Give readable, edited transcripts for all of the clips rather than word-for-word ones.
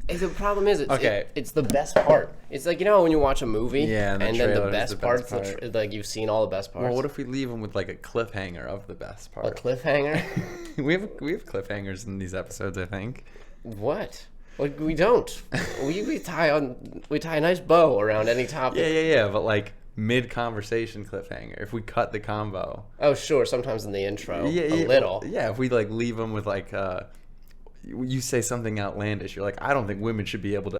The problem is, it's the best part. It's like, when you watch a movie, and then the best part's like you've seen all the best parts. Well, what if we leave them with like a cliffhanger of the best part? A cliffhanger? we have cliffhangers in these episodes, I think. What? Like, we don't. we tie a nice bow around any topic. Yeah. But like mid-conversation cliffhanger. If we cut the combo. Oh, sure. Sometimes in the intro, a little. Yeah, if we like leave them with like, you say something outlandish. You're like, I don't think women should be able to.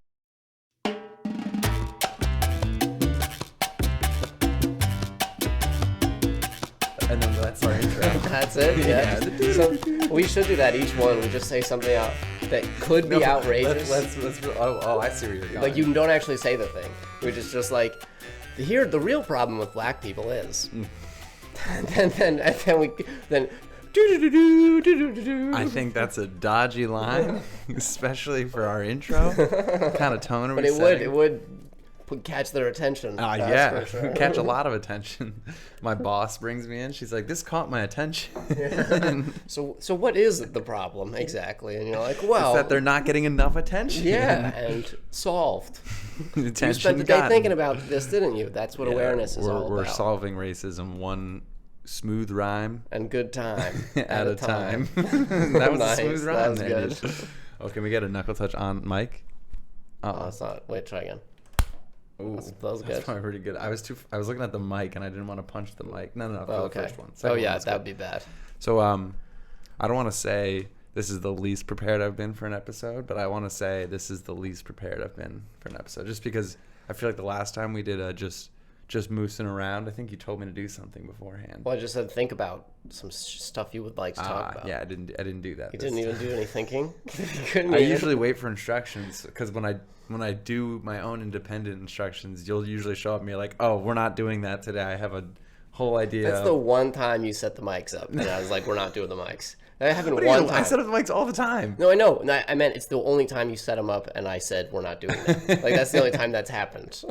And then that's our intro. That's it. Yeah. So we should do that each one. We just say something out that could be outrageous. Let's. Oh, I see where you're going. Like, you don't actually say the thing. We're just like, here. The real problem with black people is, and then I think that's a dodgy line, especially for our intro. What kind of tone are we setting? But it would catch their attention. Yeah, sure. Catch a lot of attention. My boss brings me in. She's like, "This caught my attention." Yeah. So what is the problem exactly? And you're like, well, it's that they're not getting enough attention. Yeah, and solved. Attention you spent the day thinking about this, didn't you? That's what awareness is all about. We're solving racism one smooth rhyme and good time at a time. That was nice. A smooth rhyme. That was good. Oh, can we get a knuckle touch on mic? Oh, it's not. Wait, try again. Ooh, that was good. That's probably pretty good. I was looking at the mic and I didn't want to punch the mic. No, for the first one. That would be bad. So I don't want to say this is the least prepared I've been for an episode, but I want to say this is the least prepared I've been for an episode, just because I feel like the last time we did just moosing around, I think you told me to do something beforehand. Well, I just said think about some stuff you would like to talk about. Yeah, I didn't do that. You didn't even do any thinking? I usually wait for instructions, because when I do my own independent instructions, you'll usually show up and be like, oh, we're not doing that today. I have a whole idea. That's the one time you set the mics up, and I was like, we're not doing the mics. That happened one time. I set up the mics all the time. No, I know. I meant it's the only time you set them up, and I said we're not doing that. Like, that's the only time that's happened.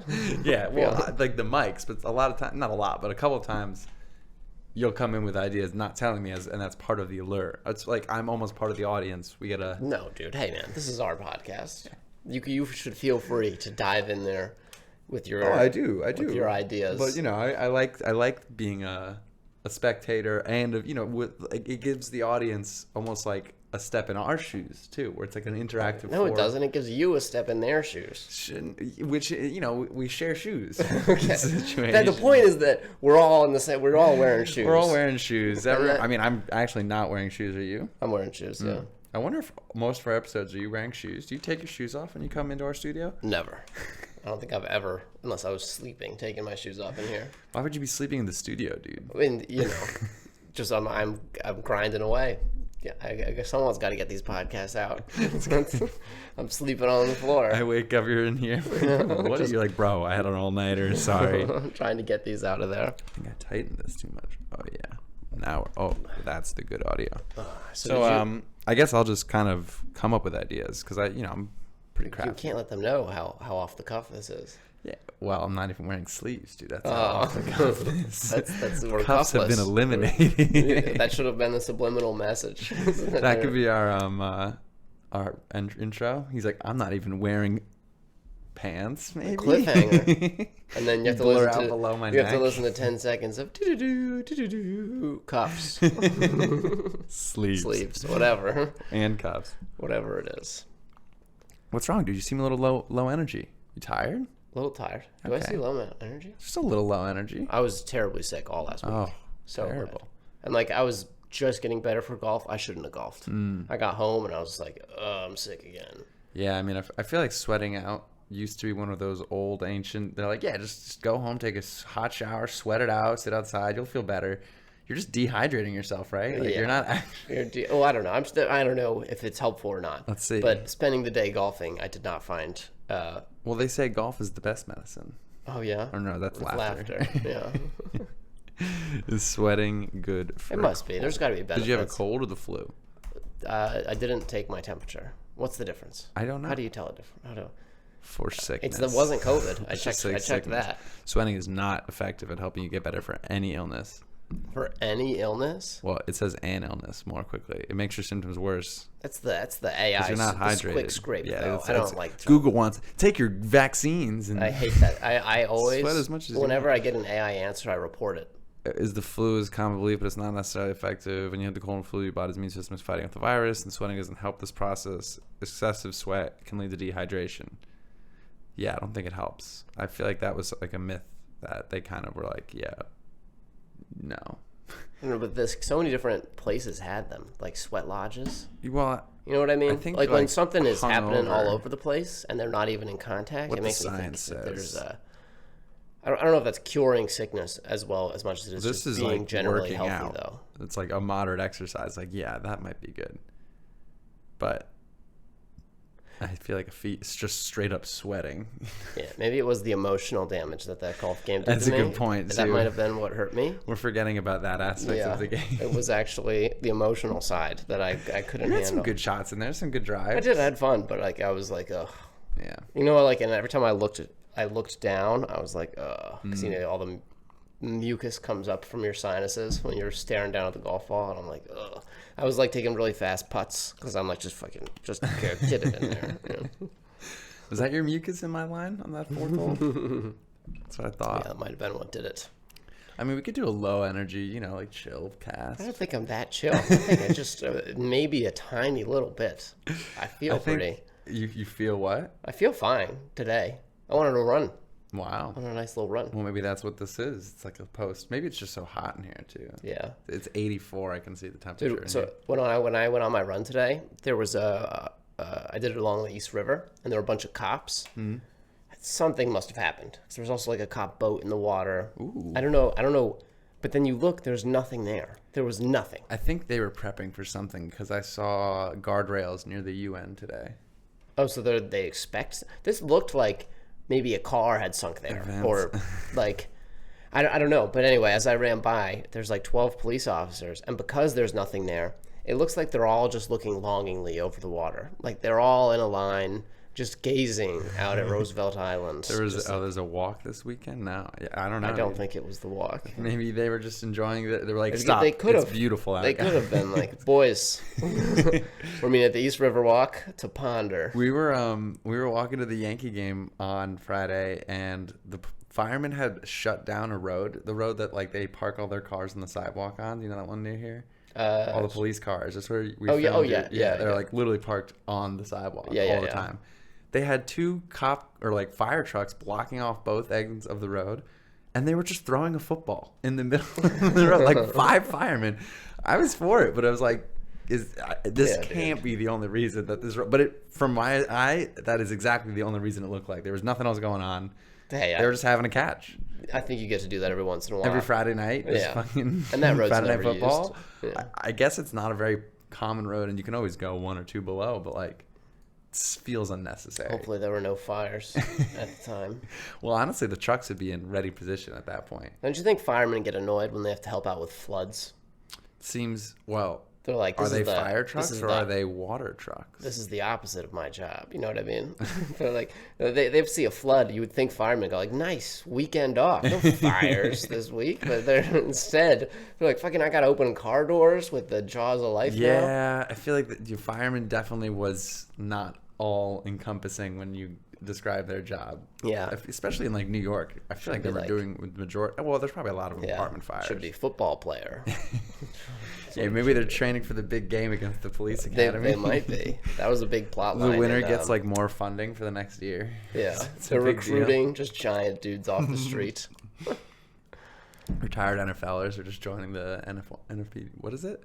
Yeah, well, like the mics, but a lot of times, not a lot, but a couple of times, you'll come in with ideas not telling me, and that's part of the allure. It's like I'm almost part of the audience. We gotta. No, dude. Hey, man, this is our podcast. You should feel free to dive in there with your. I do. With your ideas. But I like being a spectator, and it gives the audience almost like a step in our shoes too, where it's like an interactive. No, it doesn't. It gives you a step in their shoes. Which we share shoes. Okay. The point is that we're all in the same. We're all wearing shoes. We're all wearing shoes. I mean, I'm actually not wearing shoes. Are you? I'm wearing shoes. Yeah. I wonder if most of our episodes are you wearing shoes. Do you take your shoes off when you come into our studio? Never. I don't think I've ever, unless I was sleeping, taken my shoes off in here. Why would you be sleeping in the studio, dude? I mean, just I'm grinding away. Yeah, I guess someone's got to get these podcasts out. I'm sleeping on the floor. I wake up, you're in here. What are you like, bro? I had an all-nighter. Sorry. I'm trying to get these out of there. I think I tightened this too much. Oh yeah. That's the good audio. So I guess I'll just kind of come up with ideas, because I'm pretty crafty. You can't let them know how off the cuff this is. Yeah. Well, I'm not even wearing sleeves, dude. That's how off the cuff this. That's cuffs have been eliminated. Yeah, that should have been the subliminal message. That could be our intro. He's like, I'm not even wearing pants, maybe. Cliffhanger. And then you have to listen to below my you neck. have to listen to 10 seconds of cuffs. Sleeves, whatever. And cuffs. Whatever it is. What's wrong, dude? You seem a little low energy. You tired? A little tired. Do I see low energy? Just a little low energy. I was terribly sick all last week. Oh, so terrible. Bad. And like, I was just getting better for golf. I shouldn't have golfed. I got home and I was just like, I'm sick again. Yeah, I mean, I feel like sweating out used to be one of those old ancient. They're like, yeah, just go home, take a hot shower, sweat it out, sit outside, you'll feel better. You're just dehydrating yourself, right? Like, yeah. You're not actually. I don't know. I don't know if it's helpful or not. Let's see. But spending the day golfing, I did not find. Well, they say golf is the best medicine. Oh yeah. Or no, that's laughter. Yeah. Is sweating good for? It must be. There's got to be benefits. Did you have a cold or the flu? I didn't take my temperature. What's the difference? I don't know. How do you tell a difference? For sickness. It wasn't COVID. I checked that. Sweating is not effective at helping you get better for any illness. For any illness? Well, it says an illness more quickly. It makes your symptoms worse. That's the AI. 'Cause you're not hydrated. Quick scrape, Yeah, though. I don't like Google wants take your vaccines and I hate that. I always, sweat as much as you whenever want. I get an AI answer, I report it. Is the flu is common belief, but it's not necessarily effective. When you have the cold and flu, your body's immune system is fighting off the virus, and sweating doesn't help this process. Excessive sweat can lead to dehydration. Yeah, I don't think it helps. I feel like that was like a myth that they kind of were like, yeah, no. I don't know, but so many different places had them, like sweat lodges. Well, You know what I mean? I think, like when like, something is happening all hungover. over the place and they're not even in contact, What it the makes me think science that there's says. I don't know if that's curing sickness as well as much as it is this just is being like generally working healthy, out. though. It's like a moderate exercise. Like, yeah, that might be good. But I feel like it's just straight up sweating. Yeah, maybe it was the emotional damage that golf game did That's to a me. good point, That too. might have been what hurt me. We're forgetting about that aspect Yeah, of the game. it was actually the emotional side that I couldn't You had handle. some good shots in there, some good drives. I did. I had fun, but like I was like, ugh. Yeah. You know, like, and every time I looked down, I was like, ugh, because Mm. you know all the mucus comes up from your sinuses when you're staring down at the golf ball, and I'm like, ugh. I was like taking really fast putts because I'm like, just get it in there. You know? Was that your mucus in my line on that fourth hole? That's what I thought. Yeah, that might have been what did it. I mean, we could do a low energy, like chill I cast. don't think I'm that chill. I think I just maybe a tiny little bit. I feel I think pretty. you feel what? I feel fine today. I wanted to run. Wow. I wanted a nice little run. Well, maybe that's what this is. It's like a post. Maybe it's just so hot in here too. Yeah. It's 84. I can see the temperature. in Dude, so here. when I went on my run today, there was I did it along the East River, and there were a bunch of cops. Mm-hmm. Something must have happened. 'Cause there was also like a cop boat in the water. Ooh. I don't know. But then you look, there's nothing there. There was nothing. I think they were prepping for something because I saw guardrails near the UN today. Oh, so they expect this looked like maybe a car had sunk there, Events. or like I don't know. But anyway, as I ran by, there's like 12 police officers, and because there's nothing there, it looks like they're all just looking longingly over the water, like they're all in a line, just gazing out at Roosevelt Island. There's a walk this weekend. No, yeah, I don't know. I don't think it was the walk. Maybe they were just enjoying it. They were like, They "Stop! could It's have. beautiful out." They could have been like, boys. We're meeting at the East River Walk to ponder. We were walking to the Yankee game on Friday, and the firemen had shut down a road, the road that like they park all their cars on the sidewalk on. You know that one near here? All the police cars. That's where we. yeah, filmed it. yeah. They're like literally parked on the sidewalk all the Yeah. time. They had two fire trucks blocking off both ends of the road, and they were just throwing a football in the middle of the road, like 5 firemen. I was for it, but I was like, this can't be the only reason that this. But from my eye, that is exactly the only reason it looked like there was nothing else going on. Hey, They were just having a catch I think you get to do that every once in a while. every Friday night. There's Yeah. fucking And that road's Friday night never football. used. Yeah. I guess it's not a very common road, and you can always go 1 or 2 below, but like. Feels unnecessary. Hopefully there were no fires at the time. Well, honestly, the trucks would be in ready position at that point. Don't you think firemen get annoyed when they have to help out with floods? Seems well. They're like, Are they fire trucks or are they water trucks? This is the opposite of my job. You know what I mean? They're like, they see a flood. You would think firemen go like, nice weekend off, no fires this week. But they're instead they're like, fucking, I got to open car doors with the jaws of life. Yeah, I feel like your fireman definitely was not all encompassing when you describe their job. Yeah. Especially in like New York, I feel like they were doing with majority. Well, there's probably a lot of apartment fires. Should be football player. Yeah, maybe they're training for the big game against the police academy. They might be. That was a big plot line. The winner gets like more funding for the next year. Yeah, It's a they're big recruiting just giant dudes off the street. Retired NFLers are just joining the NFPD. What is it?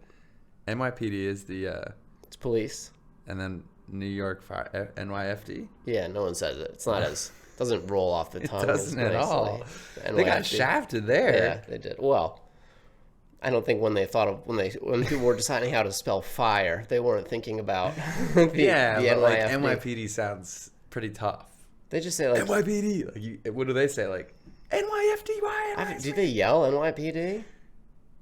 NYPD is the It's police. and then New York Fire NYFD. Yeah, no one says it. It's not as doesn't roll off the tongue. It doesn't as at all. nicely. They got NYFD. shafted there. Yeah, they did. Well, I don't think when people were deciding how to spell fire, they weren't thinking about the But like NYFD. NYPD sounds pretty tough. They just say like NYPD. Like what do they say? Like NYFD. do they yell NYPD?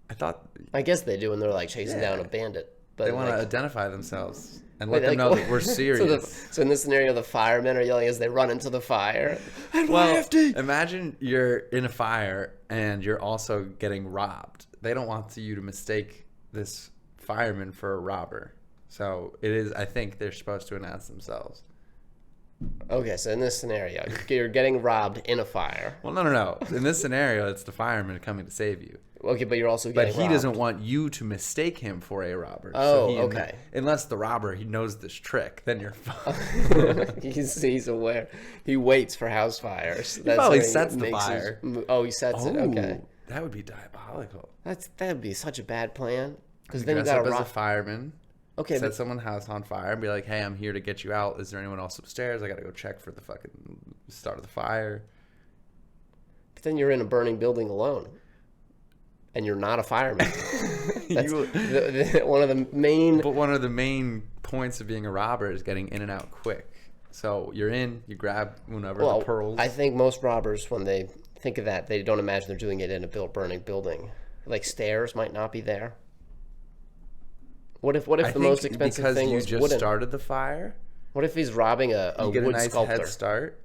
I thought I guess they do when they're like chasing down a bandit. But they want to like, identify themselves and wait, let them like, know that we're serious. So in this scenario, the firemen are yelling as they run into the fire. Well, NYFD. imagine you're in a fire and you're also getting robbed. they don't want you to mistake this fireman for a robber. So it is. I think they're supposed to announce themselves. Okay, so in this scenario, you're getting robbed in a fire. Well, no. In this scenario, it's the fireman coming to save you. Okay, but you're also But getting he robbed. doesn't want you to mistake him for a robber. Oh, he okay. Unless the robber, he knows this trick, then you're fine. He's aware. He waits for house fires. He probably sets the fire. He sets it. Okay, That would be diabolical. that'd be such a bad plan. Because You then you dress got up to as a rob. fireman. Okay, Set but someone's house on fire and be like, "Hey, I'm here to get you out. Is there anyone else upstairs? I gotta go check for the fucking start of the fire." then you're in a burning building alone, and you're not a fireman. That's one of the main. But one of the main points of being a robber is getting in and out quick. So you're in, you grab whenever the pearls. I think most robbers, when they think of that, they don't imagine they're doing it in a burning building. Like stairs might not be there. What if the most expensive thing was because you just wooden? started the fire, What if he's robbing a you get a wood nice sculptor? head start,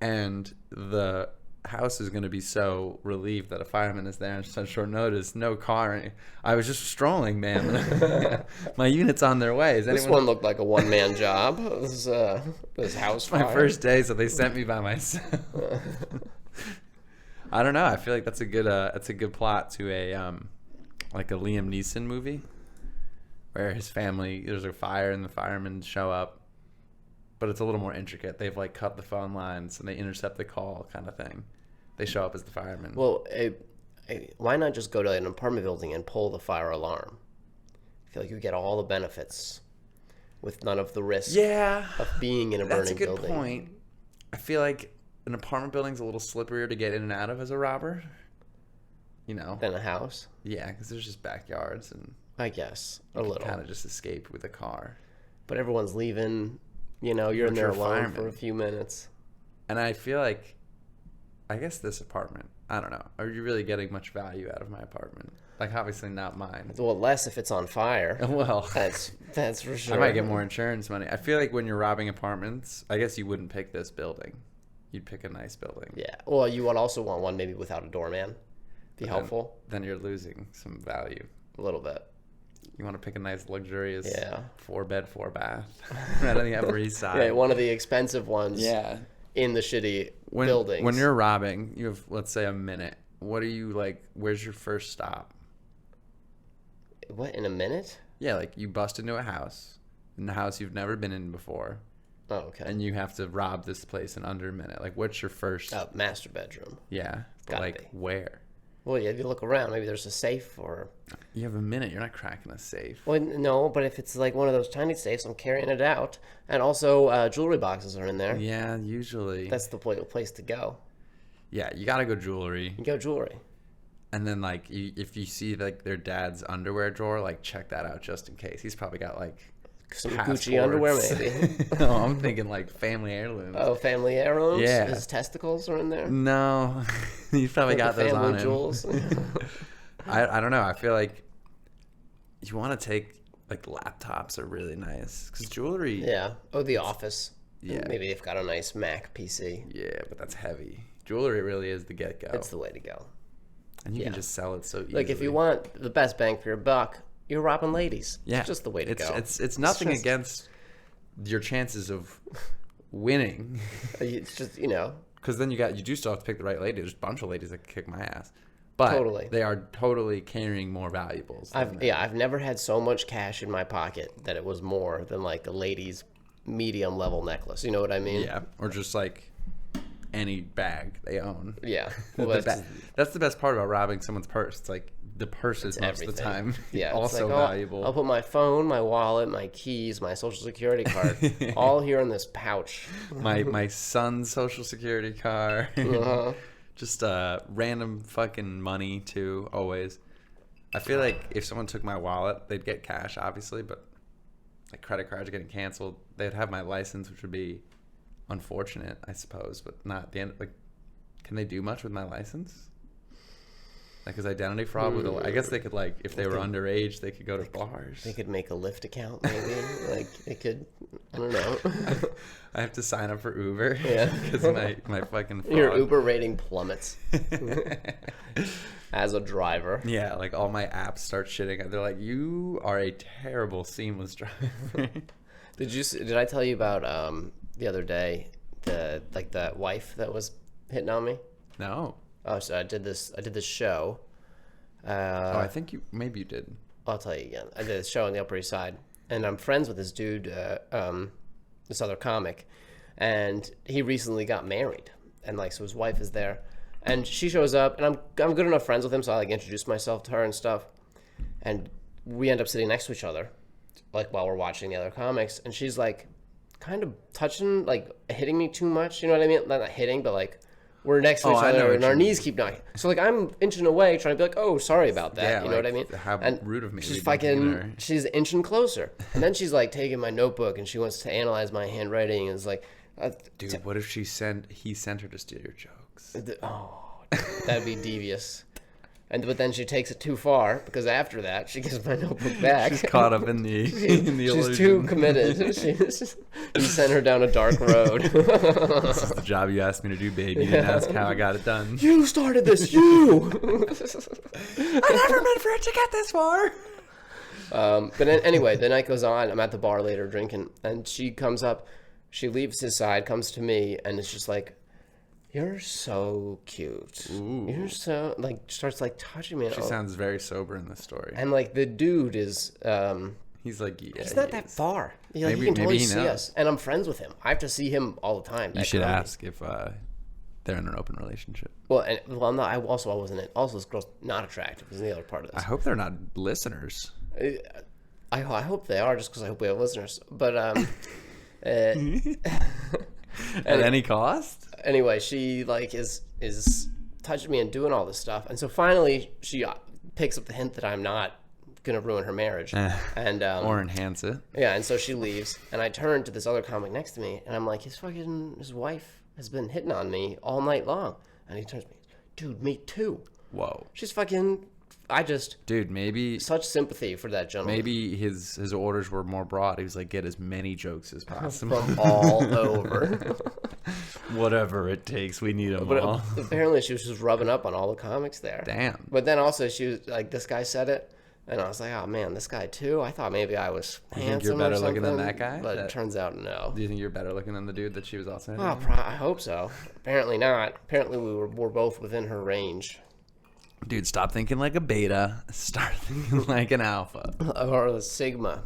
and the house is going to be so relieved that a fireman is there on such short notice. No car. I was just strolling, man. My unit's on their way. Is This anyone? one looked like a one-man job. This house fire. My first day, so they sent me by myself. I don't know. I feel like that's a good plot to a like a Liam Neeson movie, where his family, there's a fire and the firemen show up, but it's a little more intricate. They've like cut the phone lines and they intercept the call, kind of thing. They show up as the firemen. Well, why not just go to an apartment building and pull the fire alarm? I feel like you get all the benefits with none of the risk of being in a burning building. That's a good point. I feel like an apartment building's a little slipperier to get in and out of as a robber. You know? Than a house? Yeah, because there's just backyards and I guess. A you little. kind of just escape with a car. But everyone's leaving. You know, you're in But there you're a alone fireman. for a few minutes. And I feel like, I guess this apartment, I don't know. Are you really getting much value out of my apartment? Like, obviously not mine. Well, less if it's on fire. Well, That's for sure. I might get more insurance money. I feel like when you're robbing apartments, I guess you wouldn't pick this building. You'd pick a nice building. Yeah. Well, you would also want one maybe without a doorman. Be helpful. Then you're losing some value. A little bit. You want to pick a nice, luxurious 4-bed, 4-bath right on the Upper East Side. Yeah, one of the expensive ones. Yeah. In the shitty buildings. When you're robbing, you have, let's say, a minute. What are you like? Where's your first stop? What, in a minute? Yeah, like you bust into a house, in a house you've never been in before, Oh, okay. and you have to rob this place in under a minute. Like, what's your first? Master bedroom. Yeah, but Gotta like be. where? Well, yeah, if you look around, maybe there's a safe or... You have a minute. You're not cracking a safe. Well, no, but if it's like one of those tiny safes, I'm carrying it out. And also, jewelry boxes are in there. Yeah, usually. That's the place to go. Yeah, you gotta go jewelry, You go jewelry. and then like if you see like their dad's underwear drawer, like check that out just in case. He's probably got like Some Gucci underwear, passports. maybe. No, I'm thinking like family heirlooms. Oh, family heirlooms? Yeah. His testicles are in there? No, he's probably got The those family on him. jewels? I don't know. I feel like you want to take like laptops are really nice because jewelry. Yeah. Oh, the office. Yeah. Maybe they've got a nice Mac PC. Yeah, but that's heavy. Jewelry really is the get go. It's the way to go. And you can just sell it so easily. Like, if you want the best bang for your buck, you're robbing ladies. Yeah, It's just the way to go. It's nothing just- against your chances of winning, It's just, you know, because then you do still have to pick the right lady. There's a bunch of ladies that can kick my ass, but Totally. they are totally carrying more valuables. than that. I've never had so much cash in my pocket that it was more than like a lady's medium level necklace. You know what I mean? Yeah, or just like any bag they own. Yeah. The Well, that's the best part about robbing someone's purse. It's like the purse is most everything. of the time Yeah, it's also like, oh, valuable. I'll put my phone, my wallet, my keys, my social security card, all here in this pouch. my son's social security card. Uh-huh. Just random fucking money too, always. I feel like if someone took my wallet, they'd get cash, obviously, but like credit cards are getting canceled. They'd have my license, which would be unfortunate, I suppose, but not the end. Like, can they do much with my license? Like, his identity fraud with, I guess they could, like, if they were underage, they could go to bars. They could make a Lyft account, maybe. Like, it could, I don't know. I have to sign up for Uber. Yeah. Because my fucking fraud. Your Uber rating plummets as a driver. Yeah, like, all my apps start shitting. They're like, you are a terrible seamless driver. Did I tell you about the other day, the wife that was hitting on me? No. Oh, so I did this show. I think maybe you did. I'll tell you again. I did a show on the Upper East Side, and I'm friends with this dude, this other comic, and he recently got married, and like, so his wife is there, and she shows up, and I'm good enough friends with him, so I like introduce myself to her and stuff, and we end up sitting next to each other, like while we're watching the other comics, and she's like, kind of touching, like hitting me too much, you know what I mean? Not hitting, but like, we're next to each other and our knees keep knocking. So like, I'm inching away trying to be like, oh, sorry about that. Yeah, you know what I mean? How rude of me. She's inching closer. And then she's like taking my notebook and she wants to analyze my handwriting and is like, dude, what if he sent her to steal your jokes? That'd be devious. But then she takes it too far because after that she gives my notebook back. She's caught up in the illusion. She's too committed. You sent her down a dark road. This is the job you asked me to do, baby. You didn't ask how I got it done. You started this. You. I never meant for it to get this far. But anyway, the night goes on. I'm at the bar later drinking, and she comes up. She leaves his side, comes to me, and it's just like, you're so cute. Ooh. You're so, like, starts, like, touching me. She sounds very sober in this story. And, like, the dude is, he's like, yeah. He's not that far. He can totally see us. And I'm friends with him. I have to see him all the time. You should ask if they're in an open relationship. Well, I'm not. I wasn't. Also, this girl's not attractive. Is the other part of this. I hope they're not listeners. I hope they are, just because I hope we have listeners. But, at any cost? Anyway, she like is touching me and doing all this stuff, and so finally she picks up the hint that I'm not gonna ruin her marriage, and or enhance it. Yeah, and so she leaves, and I turn to this other comic next to me, and I'm like, his wife has been hitting on me all night long, and he turns to me, dude, me too. Whoa. She's fucking. Dude, maybe such sympathy for that gentleman. Maybe his orders were more broad. He was like, get as many jokes as possible from all over. Whatever it takes, we need them all. Apparently, she was just rubbing up on all the comics there. Damn. But then also, she was like, this guy said it, and I was like, oh man, this guy too. I thought maybe I was handsome. You think you're better looking than that guy? But it turns out no. Do you think you're better looking than the dude that she was also? Oh, I hope so. Apparently not. Apparently, we're both within her range. Dude, stop thinking like a beta. Start thinking like an alpha. Or a sigma.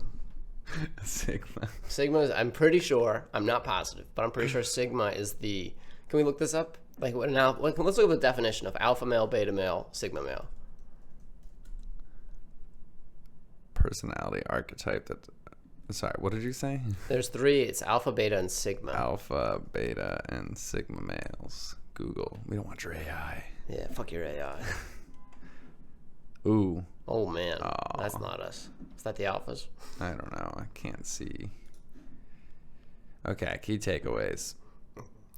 Sigma. Sigma is, I'm pretty sure, I'm not positive, but I'm pretty sure sigma is the, can we look this up? Like, what an alpha, let's look at the definition of alpha male, beta male, sigma male. Personality archetype that, sorry, what did you say? There's three, it's alpha, beta, and sigma. Alpha, beta, and sigma males. Google. We don't want your AI. Yeah, fuck your AI. Ooh. Oh, man. Oh. That's not us. Is that the alphas? I don't know. I can't see. Okay, key takeaways.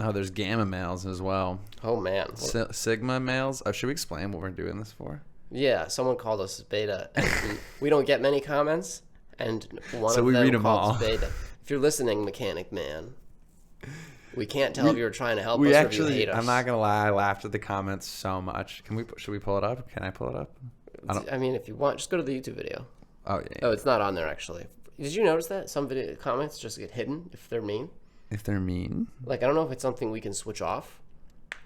Oh, there's gamma males as well. Oh, man. Sigma males. Oh, should we explain what we're doing this for? Yeah, someone called us beta. And we don't get many comments, and one so of we them read them called all. us beta. If you're listening, Mechanic Man, we can't tell if you're trying to help us actually, or if you hate us. I'm not going to lie. I laughed at the comments so much. Should we pull it up? Can I pull it up? I mean, if you want, just go to the YouTube video. Oh, yeah. Oh, it's not on there, actually. Did you notice that? Some video comments just get hidden if they're mean. If they're mean? Like, I don't know if it's something we can switch off.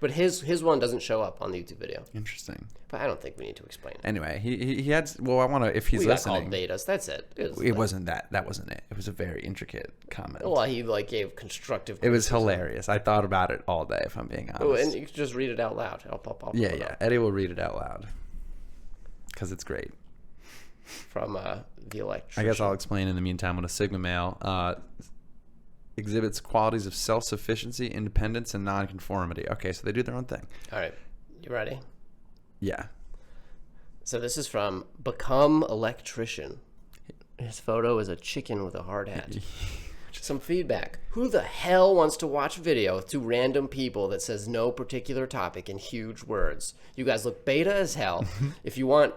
But his one doesn't show up on the YouTube video. Interesting. But I don't think we need to explain it. Anyway, he had. Well, I want to. If he's we listening, got called betas. That's it. It wasn't that. That wasn't it. It was a very intricate comment. Well, he like gave constructive. It was hilarious. I thought about it all day. If I'm being honest. Oh, and you can just read it out loud. I'll yeah. Eddie will read it out loud because it's great. From the electrician. I guess I'll explain in the meantime what a sigma male exhibits qualities of self-sufficiency, independence, and nonconformity. Okay, so they do their own thing. All right. You ready? Yeah. So this is from Become Electrician. His photo is a chicken with a hard hat. Some feedback. Who the hell wants to watch video with two random people that says no particular topic in huge words? You guys look beta as hell. If you want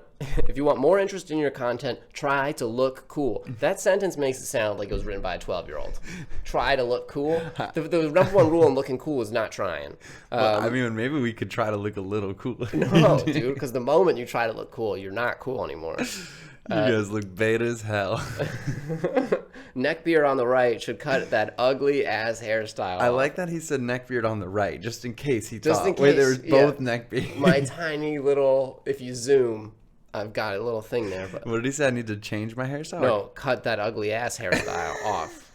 more interest in your content, try to look cool. That sentence makes it sound like it was written by a 12-year-old. Try to look cool. The number one rule in looking cool is not trying. Well, I mean, maybe we could try to look a little cooler. No, dude, because the moment you try to look cool, you're not cool anymore. You guys look beta as hell. Neckbeard on the right should cut that ugly ass hairstyle. I like that he said neckbeard on the right, just in case he Just thought, in case, wait, there's yeah. both neckbeards. My tiny little, if you zoom, I've got a little thing there. But What did he say? I need to change my hairstyle? no, cut that ugly ass hairstyle off.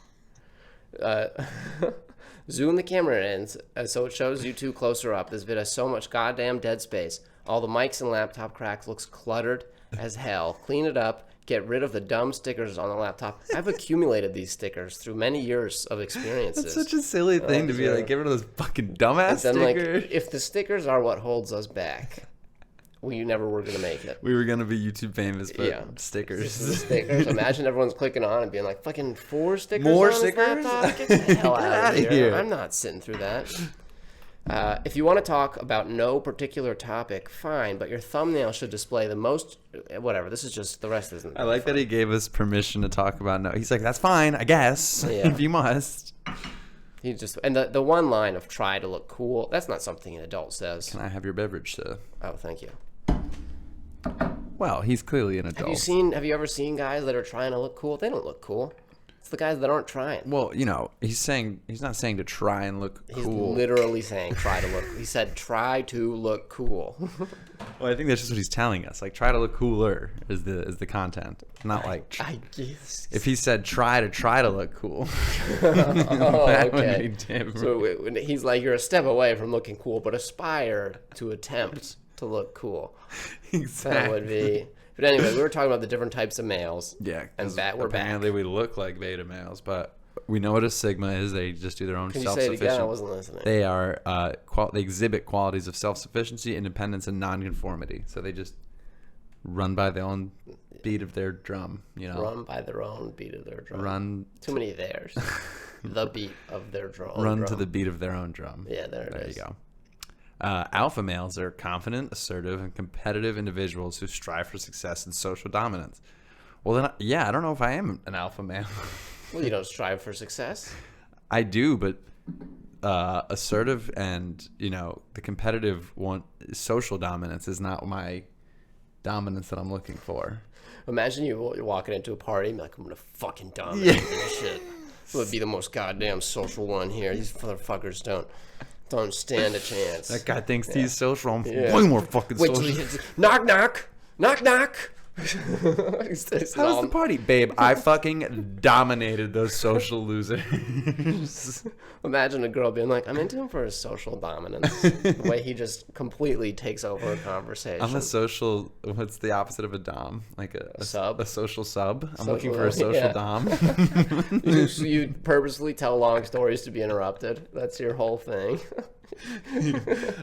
Zoom the camera in so it shows you two closer up. This vid has so much goddamn dead space. All the mics and laptop cracks looks cluttered as hell. Clean it up. Get rid of the dumb stickers on the laptop. I've accumulated these stickers through many years of experiences. That's such a silly thing to be like, get rid of those fucking dumbass then, stickers. like, if the stickers are what holds us back, we never were going to make it. We were going to be YouTube famous, but Yeah. stickers. This is the stickers. Imagine everyone's clicking on and being like, fucking 4 stickers More on stickers? his laptop? Get the hell Get out outta of here. here. I'm not sitting through that. If you want to talk about no particular topic, fine, but your thumbnail should display the most... Whatever, this is just... The rest isn't... I like that he gave us permission to talk about no. He's like, that's fine, I guess, Yeah. if you must. He just... And the one line of try to look cool, that's not something an adult says. Can I have your beverage, sir? Oh, thank you. Well, he's clearly an adult. Have you ever seen guys that are trying to look cool? They don't look cool. It's the guys that aren't trying. Well, you know, he's not saying to try and look He's cool. literally saying try to look. He said try to look cool. Well, I think that's just what he's telling us. Like, try to look cooler is the content, not like. I guess. If he said try to look cool, Oh, that would okay. be different. So he's like, you're a step away from looking cool, but aspire to attempt to look cool. Exactly. That would be. But anyway, we were talking about the different types of males. Yeah, And we're back. apparently we look like beta males, but we know what a sigma is. They just do their own Can you say it self-sufficient. again? I wasn't listening. They are they exhibit qualities of self-sufficiency, independence, and nonconformity. So they just run by their own beat of their drum. You know, Run by their own beat of their drum. run Too many theirs. The beat of their drum. run to the beat of their own drum. Yeah, there it is. You go. Alpha males are confident, assertive, and competitive individuals who strive for success and social dominance. Well, then, yeah, I don't know if I am an alpha male. Well, you don't strive for success. I do, but assertive and, you know, the competitive one, social dominance is not my dominance that I'm looking for. Imagine you're walking into a party and be like, I'm going to fucking dominate this shit. I'm going to be the most goddamn social one here. These motherfuckers don't stand a chance. That guy thinks he's social. I'm Yeah. way more fucking Wait till social. he hits knock, knock, knock, knock. It's How was all- the party? Babe, I fucking dominated those social losers. Imagine a girl being like, I'm into him for his social dominance. The way he just completely takes over a conversation. I'm a social, what's the opposite of a dom? Like a Sub? A social sub. I'm Social- looking for a social yeah. dom. You purposely tell long stories to be interrupted. That's your whole thing.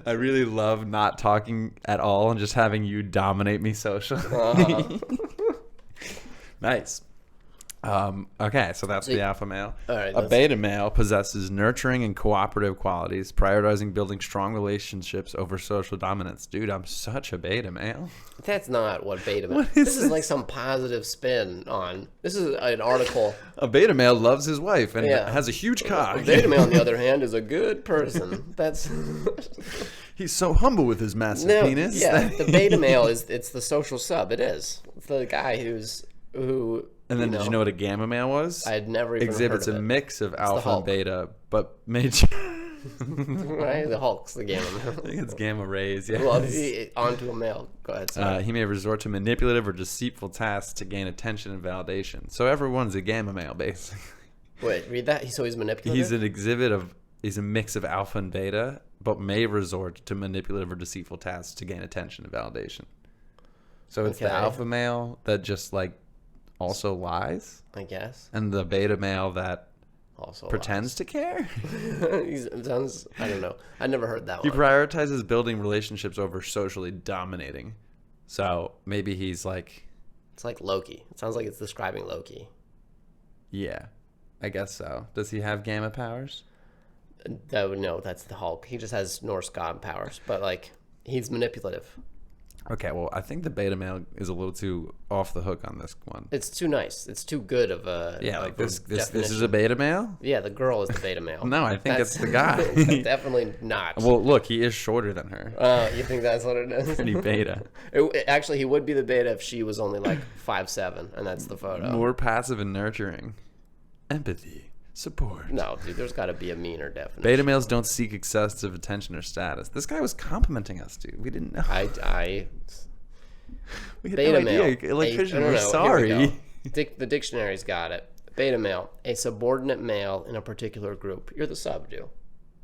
I really love not talking at all and just having you dominate me socially. Nice. Okay, so that's the alpha male. All right, A beta male possesses nurturing and cooperative qualities, prioritizing building strong relationships over social dominance. Dude, I'm such a beta male. That's not what beta male. What is This is this? like some positive spin on. This is an article. A beta male loves his wife and Yeah. has a huge cock. A beta male, on the other hand, is a good person. That's He's so humble with his massive penis. Yeah, the beta male it's the social sub. It is. It's the guy who. And then did you know what a gamma male was? I had never even Exhibits heard a of it. mix of alpha and Hulk. beta, but made Right? The Hulk's the gamma I male. think it's gamma rays. Yeah. Well, onto a male. Go ahead. Sorry. He may resort to manipulative or deceitful tasks to gain attention and validation. So everyone's a gamma male, basically. Wait, read that. So he's manipulative. He's a mix of alpha and beta, but may resort to manipulative or deceitful tasks to gain attention and validation. So it's the Okay. alpha male that just like also lies, I guess. and the beta male that Also pretends to care. It sounds. I don't know. I never heard that He one. prioritizes building relationships over socially dominating. So maybe he's like, It's like Loki. It sounds like it's describing Loki. yeah. I guess so. Does he have gamma powers? No, that's the Hulk. He just has Norse god powers, but like he's manipulative. Okay, well, I think the beta male is a little too off the hook on this one. It's too nice. It's too good of a Yeah, of like a this is definition. a beta male? Yeah, the girl is the beta male. No, I think it's the guy. Definitely not. Well, look, he is shorter than her. You think that's what it is? Pretty beta. Actually, he would be the beta if she was only like 5'7", and that's the photo. More passive and nurturing. Empathy. Support. No, dude, there's got to be a meaner definition. Beta males don't seek excessive attention or status. This guy was complimenting us, dude. We didn't know. We had Beta no male. idea. Electrician, No, we're here we sorry. go. The dictionary's got it. Beta male, a subordinate male in a particular group. You're the sub, dude.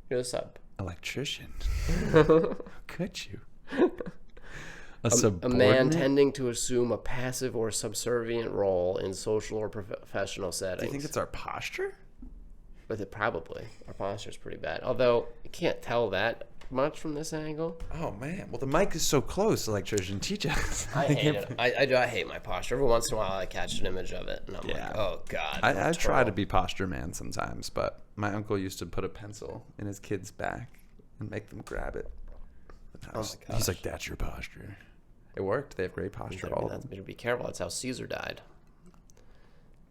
You're the sub. Electrician. Could you? A man tending to assume a passive or subservient role in social or professional settings. Do you think it's our posture? But it probably. Our posture's pretty bad. Although, you can't tell that much from this angle. Oh, man. Well, the mic is so close, electrician. Teach us. I hate it. I hate my posture. Every once in a while, I catch an image of it, and I'm like, oh, God. I try to be posture man sometimes, but my uncle used to put a pencil in his kid's back and make them grab it. He's like, that's your posture. It worked. They have great posture. All of them. Better be careful. That's how Caesar died.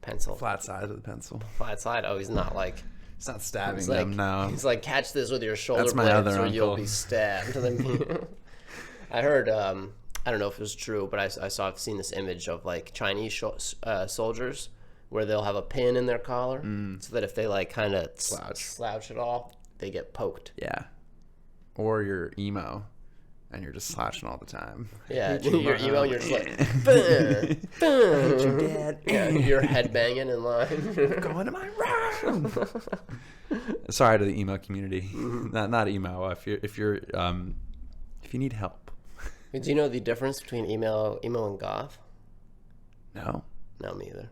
Pencil. Flat side of the pencil. Flat side. Oh, he's not like... It's not stabbing He's them, like, no. He's like, catch this with your shoulder That's my blades other or you'll uncle. be stabbed. I heard, I don't know if it was true, but I've seen this image of like Chinese soldiers where they'll have a pin in their collar so that if they like kind of slouch it off, they get poked. Yeah. Or you're emo and you're just slouching all the time. Yeah, you're emo and you're just like, bam, bam. Your dad. Yeah, you're headbanging in line. Going to my room. Sorry to the emo community. Not emo. If you need help. Do you know the difference between emo and goth? No. No, me either.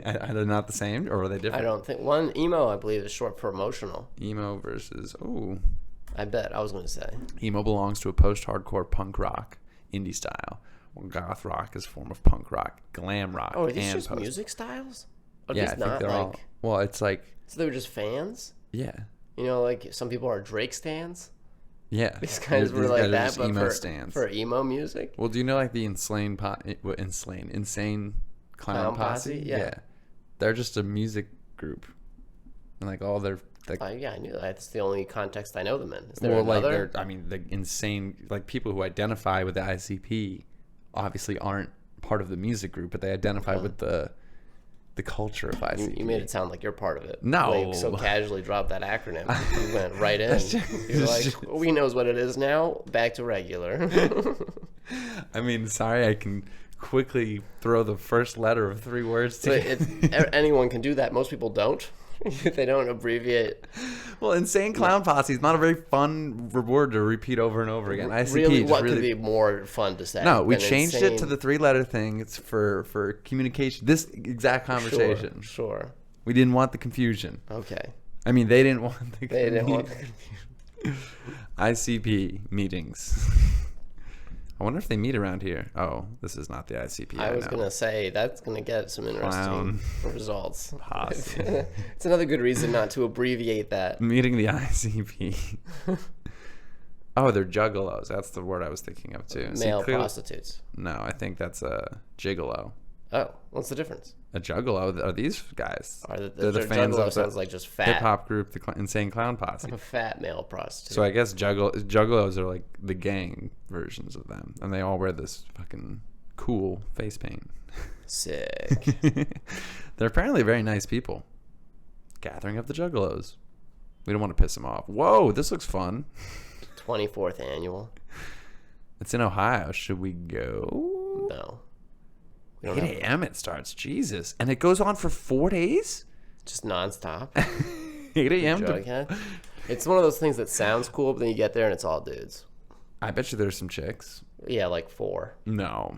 Are they not the same, or are they different? I don't think one emo, I believe, is short for emotional. Emo versus I bet. I was going to say. Emo belongs to a post-hardcore punk rock, indie style. While goth rock is a form of punk rock, glam rock, Oh, are these and just post. music styles? Or Yeah, I just think not they're like? all. Well, it's like So they were just fans? yeah, You know, like some people are Drake stans. yeah. These guys were These like guys are that, just but emo for stands. for emo music. Well, do you know like the insane clown posse? Yeah. They're just a music group, and like all their like. Yeah, I knew that. That's the only context I know them in. Is there Well, like another? the insane like people who identify with the ICP obviously aren't part of the music group, but they identify with the culture of ICP. You made it sound like you're part of it. No. Like, so casually dropped that acronym. You went right in. You're like, well, he knows what it is now. Back to regular. I mean, sorry, I can quickly throw the first letter of 3 words But together. anyone can do that. Most people don't. They don't abbreviate. Well, insane clown posse is not a very fun word to repeat over and over again. ICP Really, just what really could be more fun to say? No, we than changed insane? it to the 3-letter thing. It's for communication. This exact conversation. Sure. We didn't want the confusion. Okay. I mean, they didn't want the They confusion. didn't want the confusion. ICP meetings. I wonder if they meet around here. Oh, this is not the ICP. I was know. going to say that's going to get some interesting Clown. results. Posse. It's another good reason not to abbreviate that. Meeting the ICP. Oh, they're juggalos. That's the word I was thinking of too. See, Male clearly- prostitutes. No, I think that's a gigolo. Oh, what's the difference? A juggalo are these guys. They're the fans of sounds like just fat. hip hop group, the Insane Clown Posse. A fat male prostitute. So I guess juggalos are like the gang versions of them, and they all wear this fucking cool face paint. Sick. They're apparently very nice people. Gathering of the juggalos. We don't want to piss them off. Whoa, this looks fun. 24th annual. It's in Ohio. Should we go? No. 8 a.m. it starts. Jesus. And it goes on for 4 days? Just nonstop. 8 a.m. to... Jughead. It's one of those things that sounds cool, but then you get there and it's all dudes. I bet you there's some chicks. Yeah, like 4. No.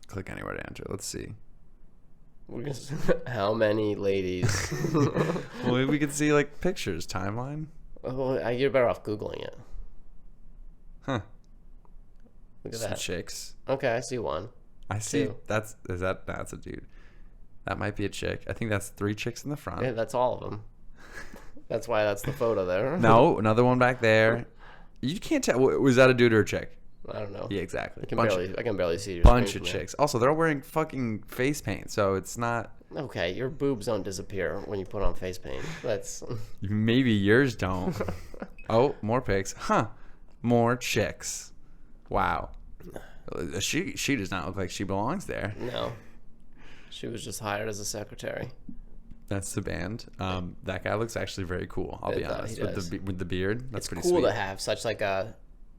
Click anywhere to enter. Let's see. We're gonna how many ladies? Well, we could see like pictures, timeline. Oh, you're better off Googling it. Huh. Look at Some that. chicks. Okay, I see one. I see. Two. That's a dude. That might be a chick. I think that's 3 chicks in the front. Yeah, that's all of them. That's why that's the photo there. No, another one back there. You can't tell. Was that a dude or a chick? I don't know. Yeah, exactly. I can barely see your Bunch screen of from here. chicks. Also, they're all wearing fucking face paint, so it's not. Okay, your boobs don't disappear when you put on face paint. That's Maybe yours don't. Oh, more pics. Huh. More chicks. Wow. She does not look like she belongs there. no. She was just hired as a secretary. That's the band. That guy looks actually very cool. I'll be honest. he does. With the beard, that's It's pretty cool sweet. to have such like a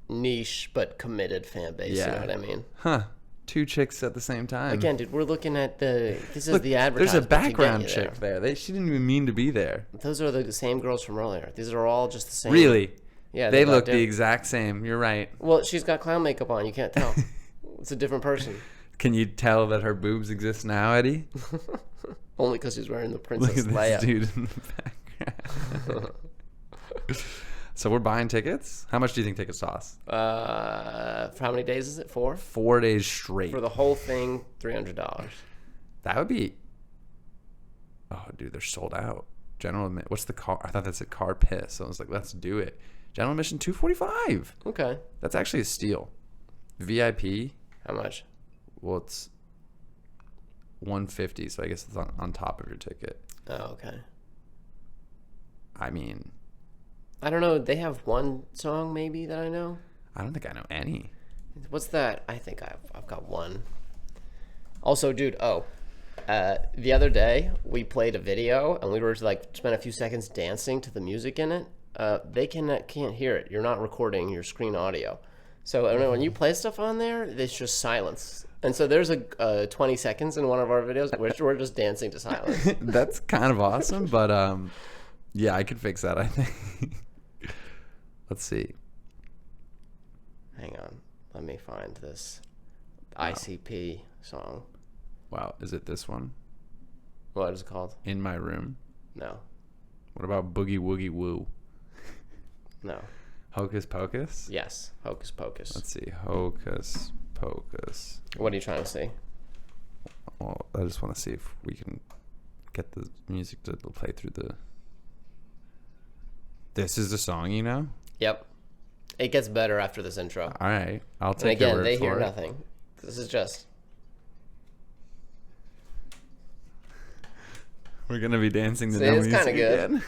niche but committed fan base. Yeah. You know what I mean? Huh. 2 chicks at the same time. Again, dude, we're looking at this is Look, the there's advertisement. a background to get you chick there. She didn't even mean to be there. Those are the same girls from earlier. These are all just the same. Really? Yeah. They they're not look the different. exact same. You're right. Well, she's got clown makeup on. You can't tell. It's a different person. Can you tell that her boobs exist now, Eddie? Only because she's wearing the Look Princess at this Leia. dude in the background. So we're buying tickets? How much do you think tickets cost? For how many days is it? 4? 4 days straight. For the whole thing, $300. That would be... Oh, dude, they're sold out. General admission... What's the car? I thought that's a car piss. So I was like, let's do it. General admission, $245. Okay. That's actually a steal. VIP, How much? well, it's $150, so I guess it's on top of your ticket. Oh, okay. I mean, I don't know. They have one song maybe that I know. I don't think I know any. What's that? I think I've got one. Also, dude. The other day we played a video and we were to like spend a few seconds dancing to the music in it. They can't hear it. You're not recording your screen audio. So I don't know, when you play stuff on there, it's just silence. And so there's a 20 seconds in one of our videos where we're just dancing to silence. That's kind of awesome, but yeah, I could fix that, I think. Let's see. Hang on. Let me find this ICP song. Wow, is it this one? What is it called? In My Room? No. What about Boogie Woogie Woo? No. Hocus Pocus? Yes. Hocus Pocus. Let's see. Hocus Pocus. What are you trying to see? Well, I just want to see if we can get the music to play through the... This is the song, you know? Yep. It gets better after this intro. All right. I'll And take your again, word they for hear it. nothing. This is just... We're going to be dancing to See, no it's music kinda good. again.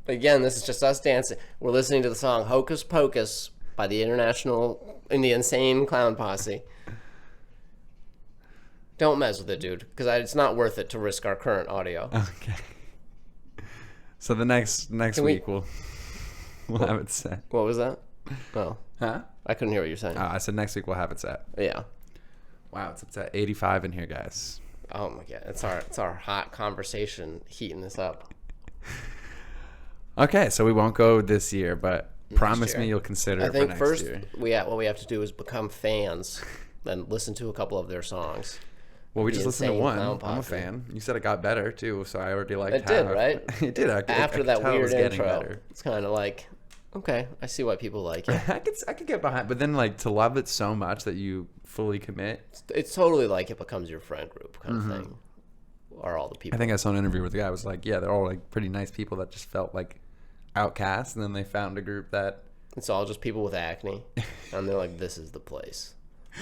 Again, this is just us dancing. We're listening to the song Hocus Pocus by the Insane Clown Posse. Don't mess with it, dude, because it's not worth it to risk our current audio. Okay. So the next week we'll have it set. What was that? Oh, Huh? I couldn't hear what you're saying. I said next week we'll have it set. Yeah. Wow, it's up to 85 in here, guys. Oh my god, it's our hot conversation heating this up. Okay, so we won't go this year, but promise year. me you'll consider I it think for next first year. what we have to do is become fans, then listen to a couple of their songs. Well, we The just listened to Insane one. Clown I'm a Posse. fan. You said it got better too, so I already liked It did, half. right? It did. I After could that tell it weird was getting intro, better. it's kind of like, okay, I see why people like it. I could get behind, but then like to love it so much that you fully commit. It's totally like it becomes your friend group kind of thing. Are all the people. I think I saw an interview where the guy was like, "Yeah, they're all like pretty nice people that just felt like outcasts, and then they found a group that It's all just people with acne, and they're like, "This is the place."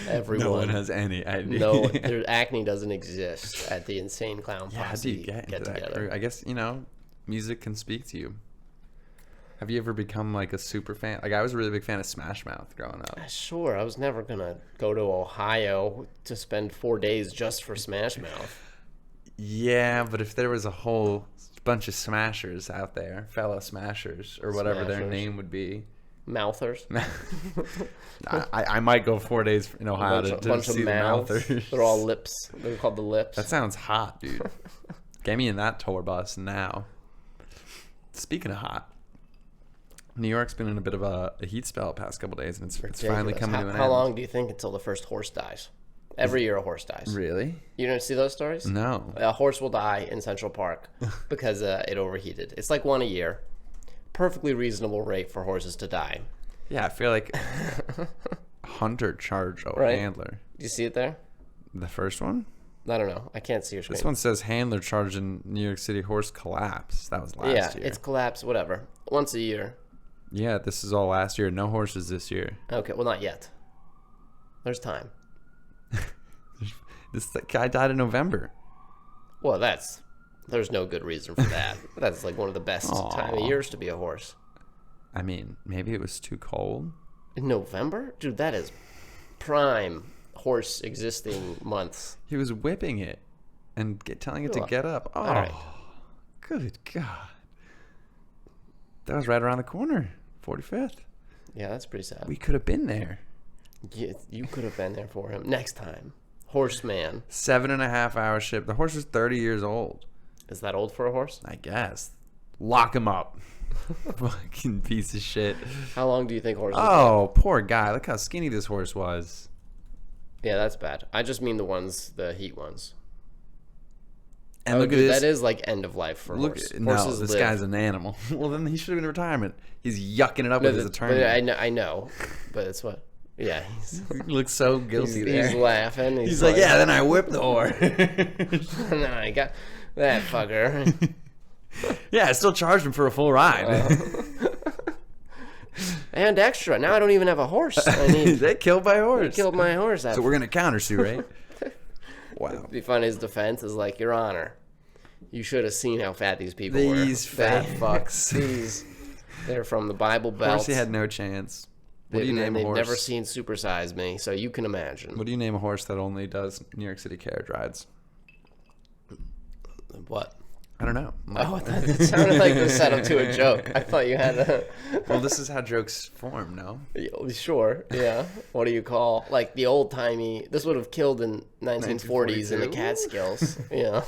Everyone, no one has any idea." no, their acne doesn't exist at the Insane Clown Yeah, how do Posse you get into that together. crew? I guess music can speak to you. Have you ever become like a super fan? Like I was a really big fan of Smash Mouth growing up. Sure, I was never gonna go to Ohio to spend 4 days just for Smash Mouth. Yeah, but if there was a whole bunch of smashers out there, fellow smashers, or whatever their Smashers. name would be, Mouthers, I might go 4 days in Ohio to bunch see of the mouths. Mouthers. They're all lips. They're called the lips. That sounds hot, dude. Get me in that tour bus now. Speaking of hot, New York's been in a bit of a heat spell the past couple days, and it's finally Ridiculous. coming to an How end. long do you think until the first horse dies? Every year a horse dies. Really? You don't see those stories? No. A horse will die in Central Park because it overheated. It's like one a year. Perfectly reasonable rate for horses to die. Yeah, I feel like Hunter charged a Right. handler. Do you see it there? The first one? I don't know. I can't see your screen. This one says handler charged in New York City horse collapse. That was last year. Yeah, it's collapsed, whatever. Once a year. Yeah, this is all last year. No horses this year. Okay, well, not yet. There's time. This guy died in November. Well, there's no good reason for that. That's like one of the best time of years to be a horse. I mean, maybe it was too cold. In November? Dude, that is prime horse existing months. He was whipping it and telling it to get up. Oh, all right. Good God. That was right around the corner, 45th. Yeah, that's pretty sad. We could have been there. You could have been there for him next time. Horseman. 7.5 hour ship. The horse was 30 years old. Is that old for a horse? I guess. Lock him up. Fucking piece of shit. How long do you think horses Oh, poor guy. Look how skinny this horse was. Yeah, that's bad. I just mean the heat ones. And look at dude, this. that is like end of life for horses. No, this guy's an animal. Well, then he should have been in retirement. He's yucking it up with his attorney. I know, but it's what. Yeah, He looks so guilty there. He's laughing. He's like, yeah, then I whipped the horse. And then I got that fucker. Yeah, I still charged him for a full ride. And extra. Now I don't even have a horse. I need. They killed my horse. He killed my horse. So we're gonna countersue, right? Wow. It'd be fun. His defense is like, Your Honor, you should have seen how fat these people were. These fat fucks. They're from the Bible Belt. Of course, he had no chance. What do you name a horse? They've never seen Supersize Me, so you can imagine. What do you name a horse that only does New York City carriage rides? What? I don't know. That sounded like the setup to a joke. I thought you had a... Well, this is how jokes form, no? Sure, yeah. What do you call... Like the old-timey... This would have killed in 1940s in the Catskills. Yeah.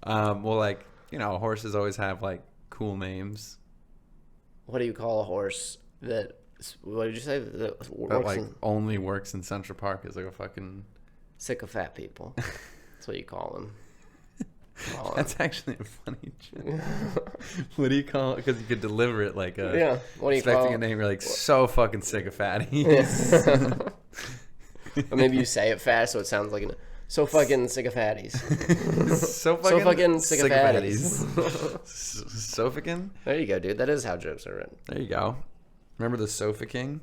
Well, like, horses always have, like, cool names. What do you call a horse that... What did you say? That only works in Central Park is like a fucking... Sick of fat people. That's what you call them. That's actually a funny joke. What do you call it? Because you could deliver it like a... Yeah. What do you expecting call a name, you're like, so fucking sick of fatties. Or maybe you say it fast so it sounds like... So fucking sick of fatties. So fucking sick of fatties. So fucking? There you go, dude. That is how jokes are written. There you go. Remember the Sofa King?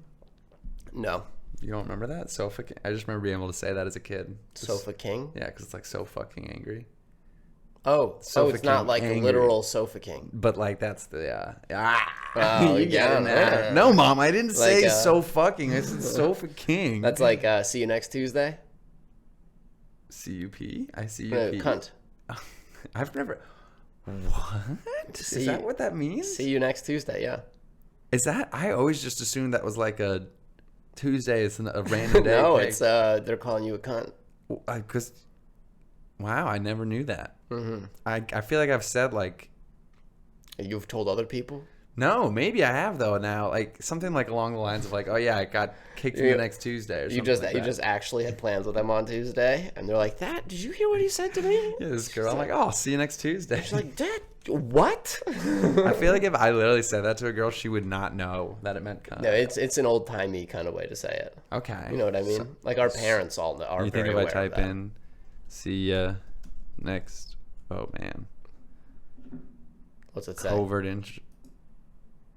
No. You don't remember that? Sofa King? I just remember being able to say that as a kid. Sofa King? Yeah, because it's like so fucking angry. Oh, Sofa it's not King like angry. a literal Sofa King. But like that's the Oh, you yeah. get it. No, Mom, I didn't say Like, so fucking. I said Sofa King. That's like see you next Tuesday. C-U-P? I see you. Cunt. I've never. What? Is that what that means? See you next Tuesday. Yeah. Is that? I always just assumed that was like a Tuesday. It's a random day. No, pick. it's they're calling you a cunt. Because wow, I never knew that. Mm-hmm. I feel like I've said like. You've told other people? No, maybe I have though now. Like something like along the lines of like, oh yeah, I got kicked in the next Tuesday. Or something You just actually had plans with them on Tuesday, and they're like, "That? Did you hear what he said to me?" Yeah, this girl. I'm like, oh, I'll see you next Tuesday. She's like, "Dad, what?" I feel like if I literally said that to a girl, she would not know that it meant cunt. No, it's an old timey kind of way to say it. Okay. You know what I mean? So, like our parents all know. Are you think very if I aware type of that. in, see ya next? Oh man. What's it say? Covert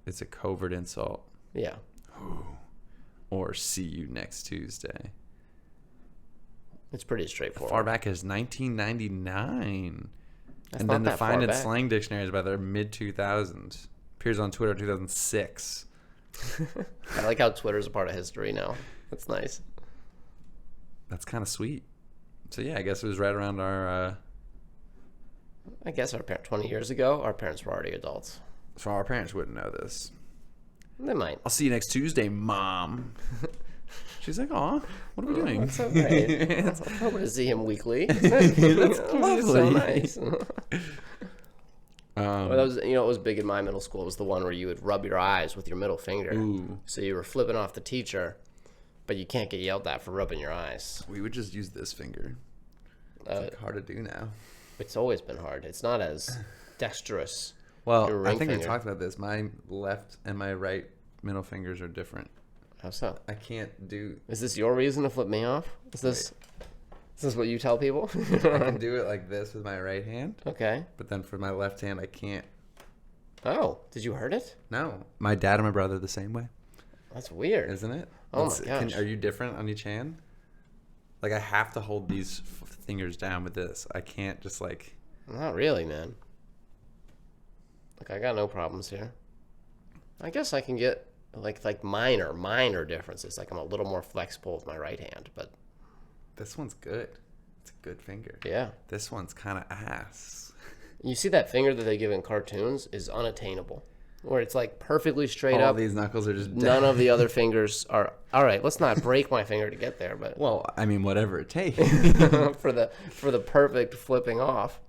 It's a covert insult. Yeah. Or see you next Tuesday. It's pretty straightforward. Far back as 1999. That's and not then that defined far in back. slang dictionaries by the mid 2000s. Appears on Twitter 2006. I like how Twitter's a part of history now. That's nice. That's kind of sweet. So yeah, I guess it was right around our. I guess 20 years ago, our parents were already adults. So our parents wouldn't know this. They might. I'll see you next Tuesday, Mom. She's like, aw, what are we doing? That's so great. I'm hoping to see him weekly. That's lovely. So nice. Well, that was, what was big in my middle school was the one where you would rub your eyes with your middle finger. Ooh. So you were flipping off the teacher, but you can't get yelled at for rubbing your eyes. We would just use this finger. It's like hard to do now. It's always been hard. It's not as dexterous. Well, Your I ring think finger. we talked about this. My left and my right middle fingers are different. How so? I can't do. Is this your reason to flip me off? Is this? Is this what you tell people? I can do it like this with my right hand, Okay. but then for my left hand, I can't. Oh, did you hurt it? No. My dad and my brother the same way, That's weird. isn't it? Oh my gosh. Are you different on each hand? Like, I have to hold these fingers down with this. I can't just, like... Not really, man. Like, I got no problems here. I guess I can get, like minor differences. Like, I'm a little more flexible with my right hand, but... This one's good. It's a good finger. Yeah. This one's kind of ass. You see that finger that they give in cartoons is unattainable. Where it's, like, perfectly straight All up. these knuckles are just dead. None of the other fingers are... All right, let's not break my finger to get there, but... Well, I mean, whatever it takes. for the perfect flipping off.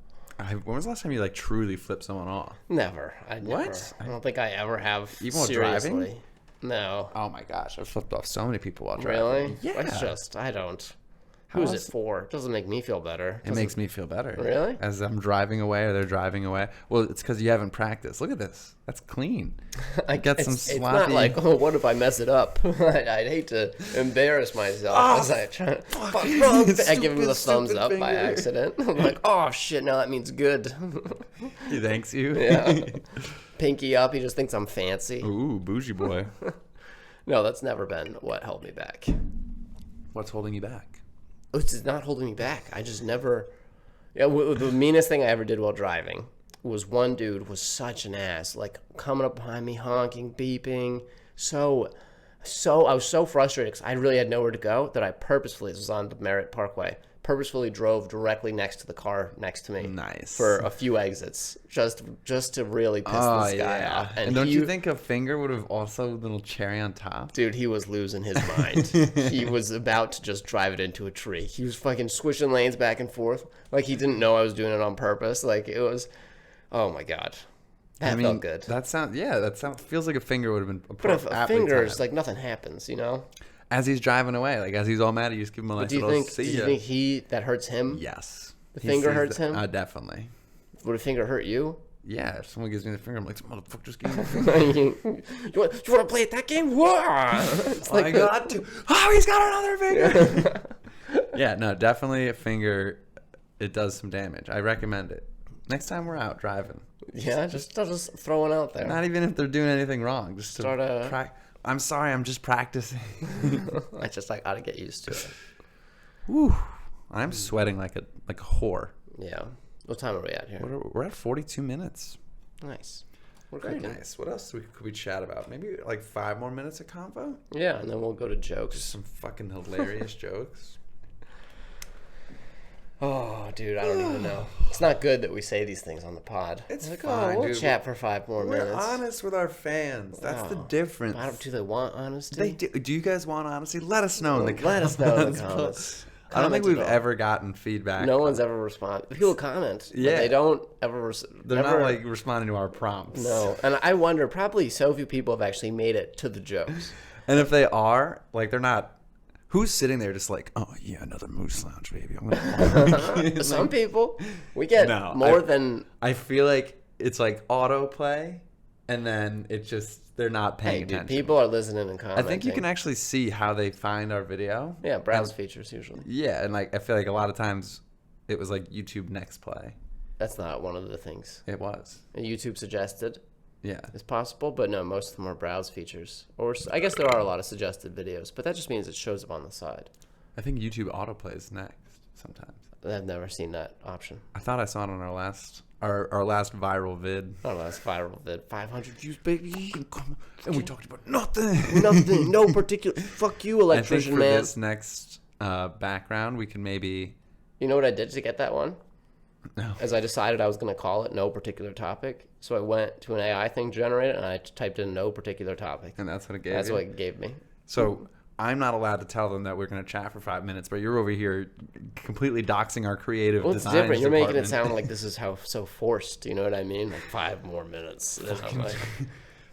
When was the last time you, like, truly flipped someone off? Never. I don't think I ever have. Even while seriously. driving? No. Oh, my gosh. I've flipped off so many people while driving. Really? Yeah. That's just, I don't. How Who's else- it for? It doesn't make me feel better. It makes me feel better. Really? As I'm driving away or they're driving away. Well, it's because you haven't practiced. Look at this. That's clean. I get some It's not sloppy- like, oh, what if I mess it up? I'd hate to embarrass myself as I try. I give him the thumbs stupid up by finger. accident. I'm like, oh shit, now that means good. He thanks you. Yeah. Pinky up. He just thinks I'm fancy. Ooh, bougie boy. No, that's never been what held me back. What's holding you back? It's not holding me back. I just never. Yeah, the meanest thing I ever did while driving was one dude was such an ass, like coming up behind me, honking, beeping. So I was so frustrated because I really had nowhere to go that I purposefully, this was on the Merritt Parkway, purposefully drove directly next to the car next to me. Nice. For a few exits, just to really piss this guy off. And don't you think a finger would have also a little cherry on top? Dude, he was losing his mind. He was about to just drive it into a tree. He was fucking switching lanes back and forth. Like, he didn't know I was doing it on purpose. Like, it was... Oh, my God. That felt good. That feels like a finger would have been But if a finger is like, nothing happens, you know? As he's driving away, like as he's all mad, you just give him a nice Do you little think, see do you ya. think that hurts him? Yes. The He finger sees hurts him? Definitely. Would a finger hurt you? Yeah, if someone gives me the finger, I'm like, this motherfucker just gave me the finger. you want to play at that game? Whoa! It's I got to. Oh, he's got another finger. Yeah, no, definitely a finger. It does some damage. I recommend it. Next time we're out driving. Yeah, just throwing out there. Not even if they're doing anything wrong. Just Start to I'm sorry, I'm just practicing. I gotta get used to it. Whew. I'm sweating like a whore. Yeah. What time are we at here? We're at 42 minutes. Nice. We're Very cooking. nice. What else could we chat about? Maybe like 5 more minutes of convo? Yeah, and then we'll go to jokes. Just some fucking hilarious jokes. Oh, dude, I don't even know. It's not good that we say these things on the pod. It's like, fine, we'll dude. chat for 5 more We're minutes. honest with our fans. That's the Oh. difference. Do they want honesty? They do. Do you guys want honesty? Let us know in the comments. Let us know in the comments. I don't think Comment we've at all. ever gotten feedback. No one's ever responded. People comment. But Yeah. they don't ever. They're not like responding to our prompts. No, and I wonder. Probably so few people have actually made it to the jokes. And if they are, like, they're not. Who's sitting there just like, oh yeah, another Moose Lounge, baby. I'm gonna Some people, we get No, more than. I feel like it's like autoplay, and then it just they're not paying Hey, attention. dude, people are listening and I commenting. think you can actually see how they find our video. Yeah, browse features usually. Yeah, and like I feel like a lot of times it was like YouTube Next Play. That's not one of the things It was. YouTube suggested. Yeah. Is possible, but no, most of them are browse features. Or I guess there are a lot of suggested videos, but that just means it shows up on the side. I think YouTube autoplays next sometimes. I've never seen that option. I thought I saw it on our last viral vid. Oh, that's viral vid. 500 views, baby. And we talked about nothing. Nothing, no particular. Fuck you, I think electrician for man. this next background, we can maybe. You know what I did to get that one? No. As I decided I was going to call it no particular topic. So I went to an AI thing generated, and I typed in no particular topic. And that's what it gave That's you? what it gave me. So I'm not allowed to tell them that we're going to chat for 5 minutes, but you're over here completely doxing our creative Well, it's design different. You're making it department. sound like this is how so forced. You know what I mean? Like 5 more minutes. And I'm like,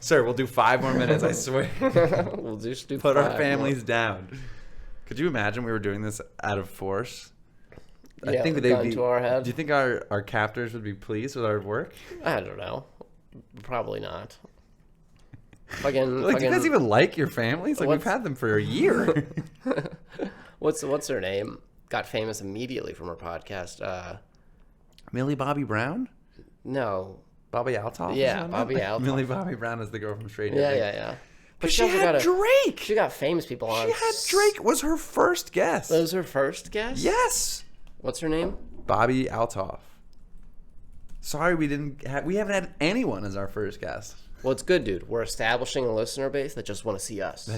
Sir, we'll do 5 more minutes, I swear. we'll just do Put 5 our more. families down. Could you imagine we were doing this out of force? Yeah, I think with they'd gun be. to our head. Do you think our captors would be pleased with our work? I don't know. Probably not. Fucking, Like, do you guys even like your families? Like, we've What's- had them for a year. what's her name? got famous immediately from her podcast. Millie Bobby Brown? No. Bobby Altoff? Yeah, Bobby Altoff. Millie Bobby Brown is the girl from Stranger Yeah, Things. yeah. But she had Drake. She got famous people on. She had Drake was her first guest. That was her first guest? Yes. What's her name? Bobby Altoff. Sorry, we haven't had anyone as our first guest. Well, it's good, dude. We're establishing a listener base that just want to see us.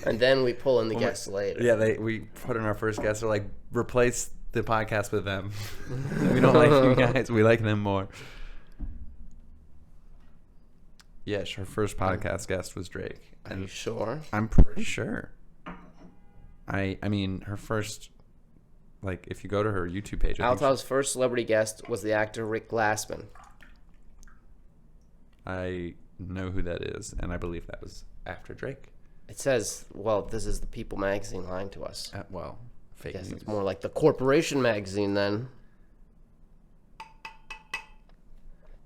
And then we pull in the guests later. Yeah, we put in our first guest. They're like, replace the podcast with them. We don't like you guys. We like them more. Yes, her first podcast guest was Drake. Are you sure? I'm pretty sure. I mean, her first, like, if you go to her YouTube page. Altoff's first celebrity guest was the actor Rick Glassman. I know who that is, and I believe that was after Drake. It says, well, this is the People magazine lying to us. Well, fake I guess news. it's more like the Corporation magazine then.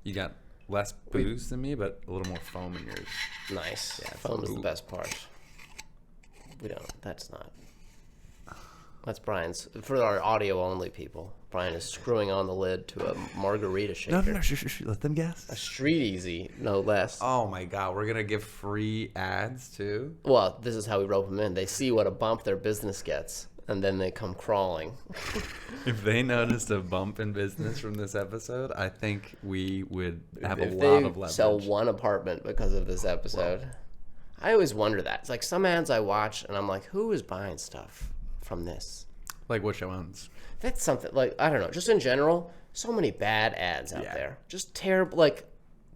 You got less booze than me, but a little more foam in yours. Nice. Yeah, Foam is the best part. We don't. That's not. That's Brian's. For our audio only people, Brian is screwing on the lid to a margarita shaker. No. Let them guess. A street easy, no less. Oh my God, we're gonna give free ads too. Well, this is how we rope them in. They see what a bump their business gets, and then they come crawling. If they noticed a bump in business from this episode, I think we would have If a lot they of leverage. sell one apartment because of this episode, I always wonder that. It's like some ads I watch, and I'm like, who is buying stuff from this? Like which ones? That's something like, I don't know, just in general, so many bad ads out there. Just terrible, like,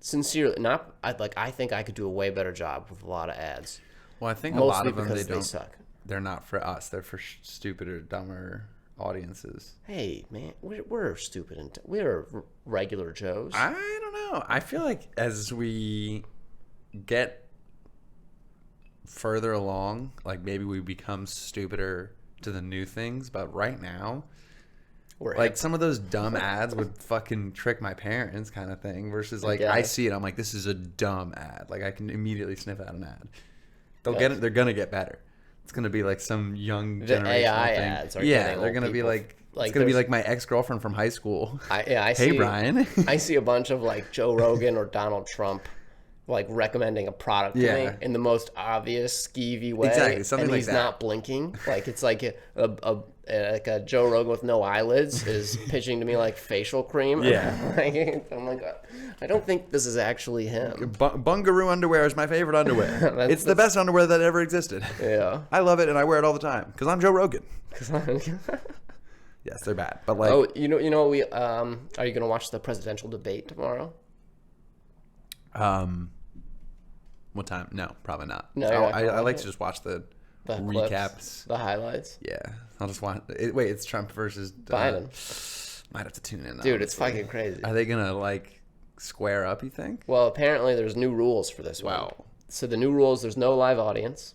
sincerely, I think I could do a way better job with a lot of ads. Well, I think Mostly a lot of them because they don't. suck. They're not for us. They're for stupider, dumber audiences. Hey, man, we're stupid and we're regular Joes. I don't know. I feel like as we get further along, like maybe we become stupider to the new things. But right now, We're like hip. some of those dumb ads would fucking trick my parents, kind of thing. Versus like Yeah. I see it, I'm like, this is a dumb ad. Like I can immediately sniff out an ad. They'll get it. They're gonna get better. It's gonna be like some young The generational AI thing. ads are yeah, getting they're old gonna be people. like Like, it's gonna be there's- like my ex-girlfriend from high school. I Hey, see, Brian. I see a bunch of like Joe Rogan or Donald Trump like recommending a product to Yeah. me in the most obvious skeevy way. Exactly, something and like he's that. not blinking. Like it's like a Joe Rogan with no eyelids is pitching to me like facial cream. Yeah. I'm like, I don't think this is actually him. Bungaroo underwear is my favorite underwear. It's the best underwear that ever existed. Yeah. I love it and I wear it all the time because I'm Joe Rogan. Yes, they're bad, but like, Oh, you know, we are you gonna watch the presidential debate tomorrow? what time? No, probably not. No, you're not I gonna like watch to it? just watch the The recaps. clips, the highlights. Yeah, I'll just watch. Wait, it's Trump versus Biden. Might have to tune in. Dude, it's honestly. fucking crazy. Are they gonna like square up? You think? Well, apparently there's new rules for this one. Wow. So the new rules, there's no live audience.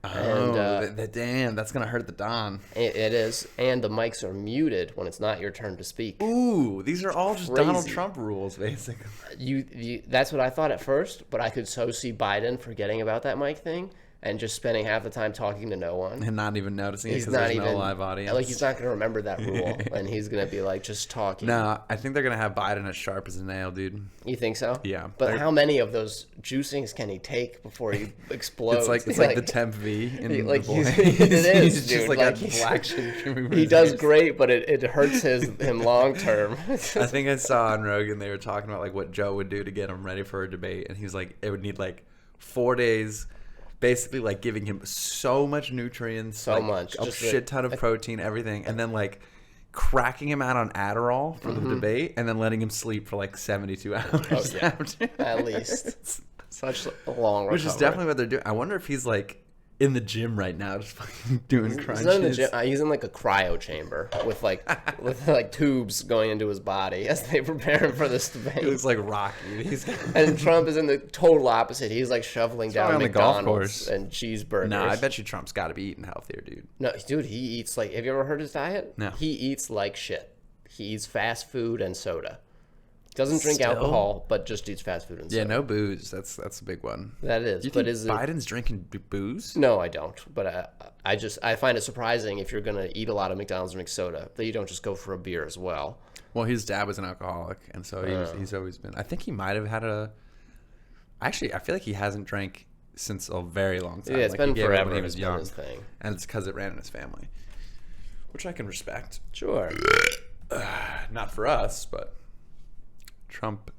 And, Damn, that's gonna hurt the Don. It is. And the mics are muted when it's not your turn to speak. Ooh, these are all just Crazy. Donald Trump rules, basically. That's what I thought at first, but I could so see Biden forgetting about that mic thing and just spending half the time talking to no one. And not even noticing it He's because not there's even no live audience. Like he's not going to remember that rule, and he's going to be like just talking. No, I think they're gonna have Biden as sharp as a nail, dude. You think so? Yeah. But how many of those juicings can he take before he explodes? It's like the temp V in like the boy. it is, He's dude. just like Like, a black shit. he does great, but it hurts him long term. I think I saw on Rogan they were talking about like what Joe would do to get him ready for a debate, and he's like, it would need like 4 days, basically like giving him so much nutrients, like, much, a just shit ton of protein, everything, and then like cracking him out on Adderall for the debate, and then letting him sleep for like 72 hours yeah. after. At least. Such a long recovery. Which is definitely what they're doing. I wonder if he's like in the gym right now, just fucking doing crunches. He's not in the gym. He's in like a cryo chamber with like tubes going into his body as they prepare him for this He debate. looks like Rocky. He's And Trump is in the total opposite. He's like shoveling down probably on the golf McDonald's course. and cheeseburgers. Nah, I bet you Trump's got to be eating healthier, dude. No, dude, he eats like. Have you ever heard his diet? No. He eats like shit. He eats fast food and soda. Doesn't drink Still? alcohol, but just eats fast food and Yeah, soda. no booze. That's a big one. That is. You But think is it? Biden's drinking booze? No, I don't. But I find it surprising if you're gonna eat a lot of McDonald's and drink soda that you don't just go for a beer as well. Well, his dad was an alcoholic, and so he's always been. I think he might have had a. Actually, I feel like he hasn't drank since a very long time. Yeah, it's like been he gave it forever. when he was It's been young, his thing. and it's because it ran in his family, which I can respect. Sure. Not for us, but Trump.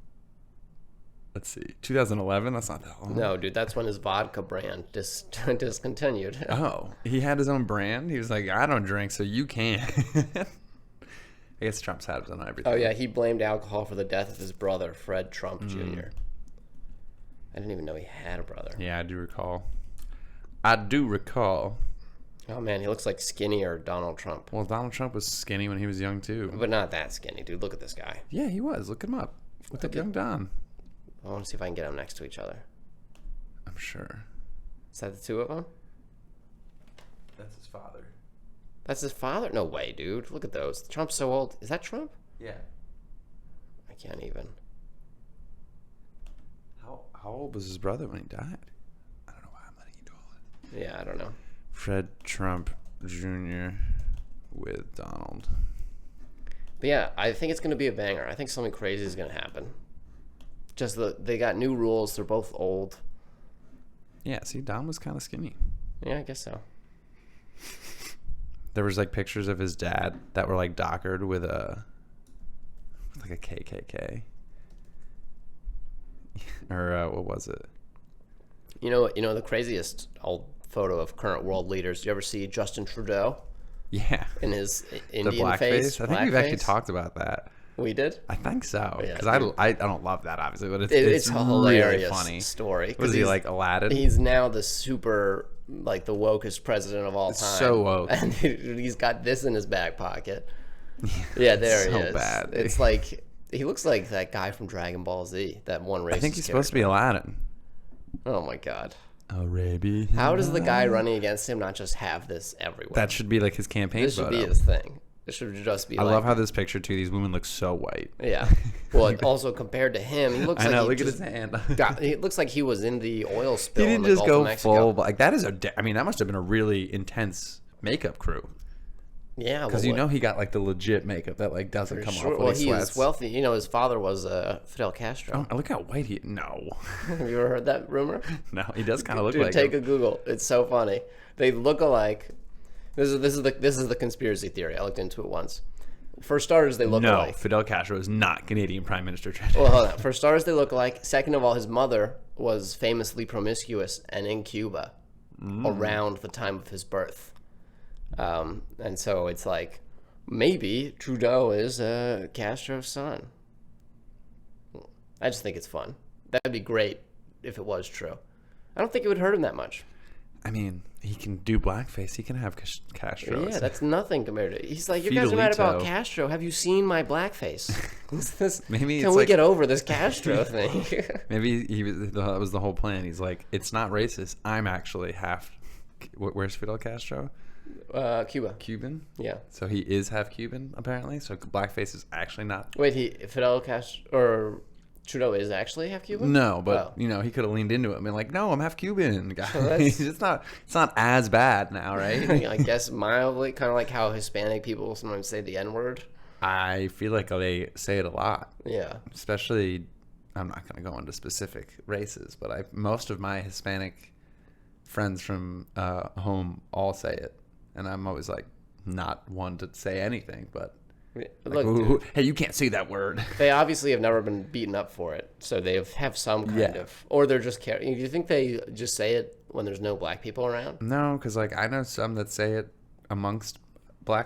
Let's see, 2011. That's not that long. No, dude, that's when his vodka brand discontinued. Oh, he had his own brand. He was like, I don't drink, so you can. I guess Trump's had it on everything. Oh yeah, he blamed alcohol for the death of his brother, Fred Trump Jr. I didn't even know he had a brother. Yeah, I do recall. I do recall. Oh man, he looks like skinnier Donald Trump, Well, Donald Trump was skinny when he was young too. but not that skinny, dude. Look at this guy. Yeah, he was. Look him up. Look up young Don. I want to see if I can get them next to each other. I'm sure. Is that the two of them? That's his father. That's his father? No way, dude. Look at those. Trump's so old. Is that Trump? Yeah. I can't even. How old was his brother when he died? I don't know why I'm letting you do all this. Yeah, I don't know. Fred Trump Jr. with Donald. But yeah, I think it's going to be a banger. I think something crazy is going to happen. Just they got new rules. They're both old. Yeah, see, Don was kind of skinny. Yeah, I guess so. There was like pictures of his dad that were like dockered with like a KKK. Or what was it? You know the craziest old photo of current world leaders. Do you ever see Justin Trudeau Yeah. in his The Indian blackface. face? I think we've actually Blackface? talked about that. We did. I think so. Yeah, Because dude. I don't love that, obviously, but It's a hilarious really funny. story. Was 'cause he he's- like Aladdin? He's now the super, like the wokest president of all time. So woke. And he's got this in his back pocket. Yeah, there he so is. bad. It's like he looks like that guy from Dragon Ball Z. That one racist I think he's supposed to be Aladdin. Oh my god. Arabian. How does the guy running against him not just have this everywhere? That should be like his campaign This should photo. be his thing. It should just be. I like, love how this picture too. These women look so white. Yeah. Well, also compared to him, he looks I like know. he Look at just his hand. he looks like he was in the oil spill. He in didn't the just Gulf go of Mexico. full. Like that is I mean, that must have been a really intense makeup crew. Yeah, Because you know he got like the legit makeup that like doesn't come sure. off Well, when he he sweats. is wealthy. You know, his father was Fidel Castro. Oh, look how white he. No, Have you ever heard that rumor? no, he does kind of look Dude, like take him. a Google. It's so funny. They look alike. This is the conspiracy theory. I looked into it once. For starters, they look No, alike. Fidel Castro is not Canadian Prime Minister. Well, hold on. For starters, they look alike. Second of all, his mother was famously promiscuous and in Cuba around the time of his birth. And so it's like, maybe Trudeau is Castro's son. I just think it's fun. That'd be great if it was true. I don't think it would hurt him that much. I mean, he can do blackface. He can have Castro. Yeah, that's nothing compared to. He's like, you guys are mad about Fidelito. Castro. Have you seen my blackface? Maybe Can it's we like- get over this Castro thing? Maybe that was the whole plan. He's like, it's not racist. I'm actually half. Where's Fidel Castro? Cuba. Cuban. Yeah. So he is half Cuban, apparently. So blackface is actually not. Wait, Fidel Castro or Trudeau is actually half Cuban? No, but Oh. you know, he could have leaned into it and been like, "No, I'm half Cuban, guys. that's- it's not as bad now, right?" I guess mildly, kind of like how Hispanic people sometimes say the N word. I feel like they say it a lot, Yeah. especially. I'm not going to go into specific races, but most of my Hispanic friends from home all say it, and I'm always like, not one to say anything, but. Look, Like, hey, you can't say that word. they obviously have never been beaten up for it, so they have some kind Yeah. of, or they're just carrying. Do you think they just say it when there's no black people around? No, because like I know some that say it amongst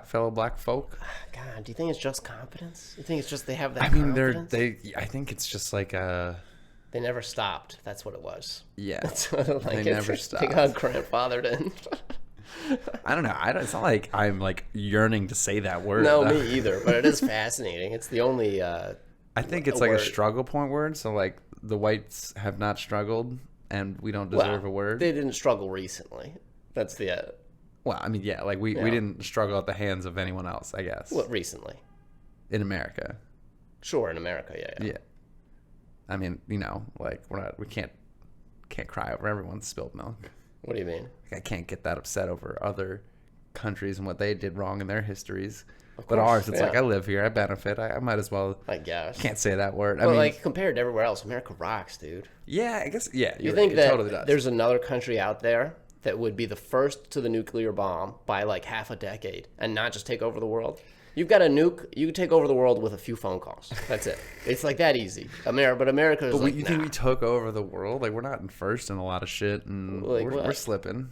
fellow black folk. God, do you think it's just confidence? You think it's just they have that? I mean, confidence? I think it's just like They never stopped. That's what it was. yeah. That's what it, like, They never They stopped. got grandfathered in. I don't know. It's not like I'm like yearning to say that word. No, me either. But it is fascinating. It's the only. I think it's a like word. a struggle point word. So like the whites have not struggled, and we don't deserve a word. They didn't struggle recently. That's the. Well, I mean, yeah, like we Yeah. didn't struggle at the hands of anyone else. I guess What recently? in America. Sure, in America, yeah. Yeah. I mean, like we can't cry over everyone's spilled milk. What do you mean? Like, I can't get that upset over other countries and what they did wrong in their histories. Of But course, ours, it's yeah. like, I live here, I benefit. I might as well. I guess. Can't say that word. But like compared to everywhere else, America rocks, dude. Yeah, I guess. Yeah, You think right. It that totally does. there's another country out there that would be the first to the nuclear bomb by like half a decade and not just take over the world? You've got a nuke, you can take over the world with a few phone calls. That's it. It's like that easy. But America is But like, you think we took over the world? Like, we're not in first in a lot of shit, and Like we're what? slipping.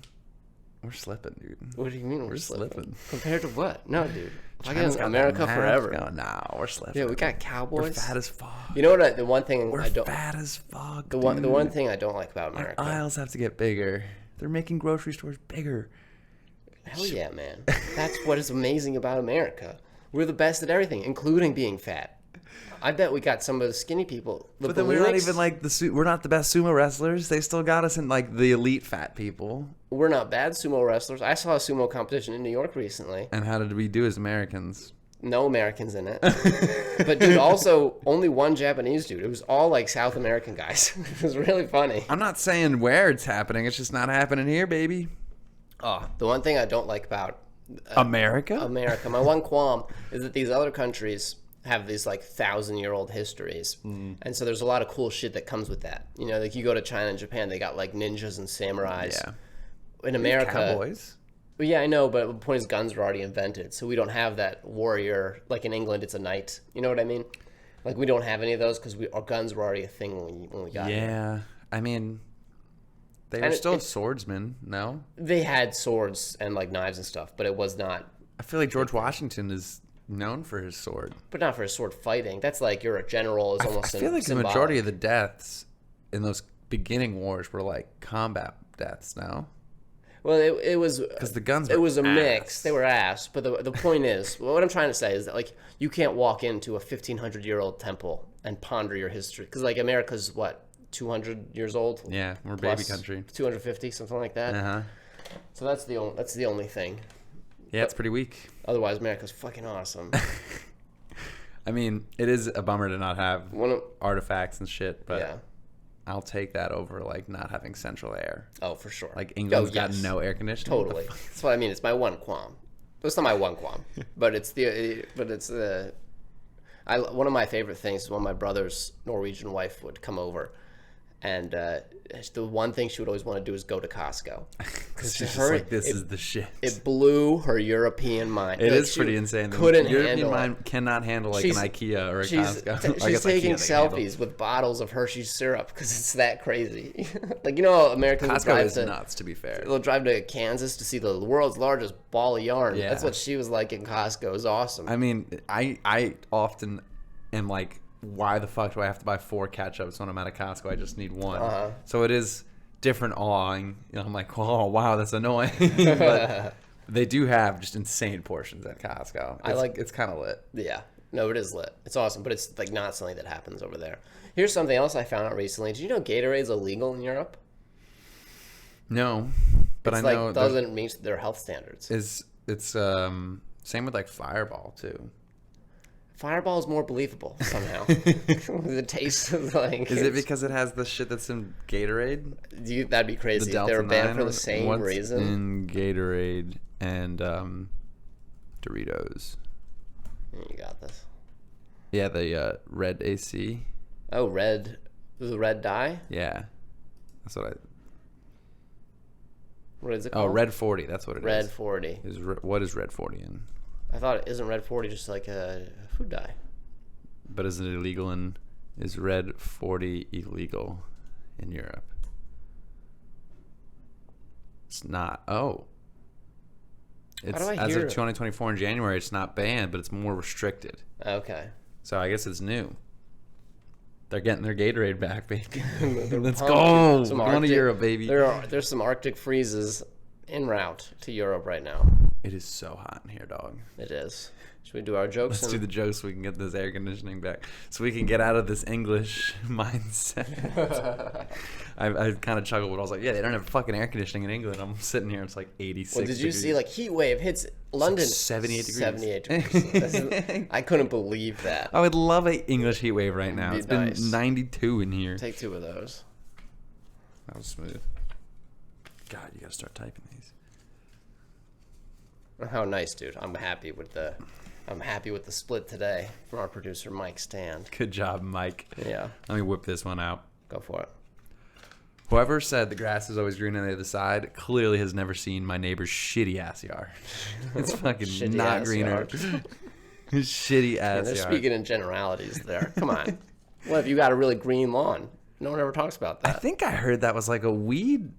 We're slipping, dude. What do you mean We're slipping. Compared to what? No, dude. China's Fucking got America that math forever. going. Nah, we're slipping. Yeah, we got We're cowboys. fat as fuck. You know what? The one thing We're I don't. fat as fuck. The one thing I don't like about Our America. aisles have to get bigger. They're making grocery stores bigger. Hell yeah, man. That's what is amazing about America. We're the best at everything, including being fat. I bet we got some of the skinny people. The But then we're not bulimics, even like we're not the best sumo wrestlers. They still got us in like the elite fat people. We're not bad sumo wrestlers. I saw a sumo competition in New York recently. And how did we do as Americans? No Americans in it. But dude, also only one Japanese dude. It was all like South American guys. It was really funny. I'm not saying where it's happening. It's just not happening here, baby. Oh, the one thing I don't like about America? America, my one qualm is that these other countries have these like 1,000-year-old histories, and so there's a lot of cool shit that comes with that. You know, like you go to China and Japan, they got like ninjas and samurais. Yeah. In America, Cowboys. well, yeah, I know, but the point is guns were already invented, so we don't have that warrior. Like in England, it's a knight. You know what I mean? Like we don't have any of those because our guns were already a thing when we got here. Yeah. I mean, they were And still it's- swordsmen, no? They had swords and like knives and stuff, but it was not. I feel like George Washington is known for his sword. But not for sword fighting. That's like you're a general. Is I almost. feel like symbolic. the majority of the deaths in those beginning wars were like combat deaths now. Well, it was Because the guns It were was a mix. ass. They were ass. But the point is, what I'm trying to say is that like you can't walk into a 1,500-year-old temple and ponder your history because like America's what 200 years old. Yeah, we're Plus baby country. 250, something like that. Uh-huh. So that's the only thing. Yeah, it's pretty weak. Otherwise, America's fucking awesome. I mean, it is a bummer to not have One of, artifacts and shit, but yeah. I'll take that over like not having central air. Oh, for sure. Like England's got yes. no air conditioning. What the Totally. fuck? That's what I mean. It's my one qualm. It's not my one qualm, but it's one of my favorite things is when my brother's Norwegian wife would come over, and the one thing she would always want to do is go to Costco. She's to just her, like, this is the shit. It blew her European mind. It Like, is she pretty insane. The Couldn't European handle it. mind cannot handle like an She's- IKEA or a She's, Costco. I she's guess taking IKEA they can handle. selfies with bottles of Hershey's syrup because it's that crazy. Like, you know, Americans will Costco drive is to, nuts, to be fair. they'll drive to Kansas to see the world's largest ball of yarn. Yeah. That's what she was like in Costco. It was awesome. I mean, I often am like, why the fuck do I have to buy 4 ketchups when I'm at a Costco? I just need one. Uh-huh. So it is different awing. You know, I'm like, oh wow, that's annoying. But they do have just insane portions at Costco. It's kind of lit. Yeah. No, it is lit. It's awesome, but it's like not something that happens over there. Here's something else I found out recently. Did you know Gatorade's illegal in Europe? No, but It's I know like doesn't meet their health standards. it's same with like Fireball too. Fireball is more believable somehow. The taste of like Is it because it has the shit that's in Gatorade? that'd be crazy. The If they were Delta banned 9 for the same What's reason. in Gatorade and Doritos. You got this. Yeah, the red AC. Oh, red. The red dye. Yeah, that's what I. What is it Oh, called? Red 40. That's what it is. Red 40. What is Red 40 in? I thought isn't red 40 just like a food dye? But isn't it illegal in? Is Red 40 illegal in Europe? It's not. Oh. It's, do I as hear- of 2024 in January, it's not banned, but it's more restricted. Okay. So I guess it's new. They're getting their Gatorade back, baby. Let's pumped. go. Some We're going to Arctic- Europe, baby. There's some Arctic freezes en route to Europe right now. It is so hot in here, dog. It is. Should we do our jokes? Let's do the jokes so we can get this air conditioning back. So we can get out of this English mindset. I kind of chuckled when I was like, yeah, they don't have fucking air conditioning in England. I'm sitting here, it's like 86 Well, did you degrees. see, like, heat wave hits London? Like 78 degrees. 78 degrees. I couldn't believe that. I would love an English heat wave right now. It's nice. been 92 in here. Take 2 of those. That was smooth. God, you got to start typing these. How nice, dude. I'm happy with the split today from our producer, Mike Stand. Good job, Mike. Yeah. Let me whip this one out. Go for it. Whoever said the grass is always green on the other side clearly has never seen my neighbor's shitty ass yard. It's fucking Shitty not ass greener. yard. Shitty Man, ass they're yard. speaking in generalities there. Come on. What if you got a really green lawn? No one ever talks about I that. think I heard that was like a weed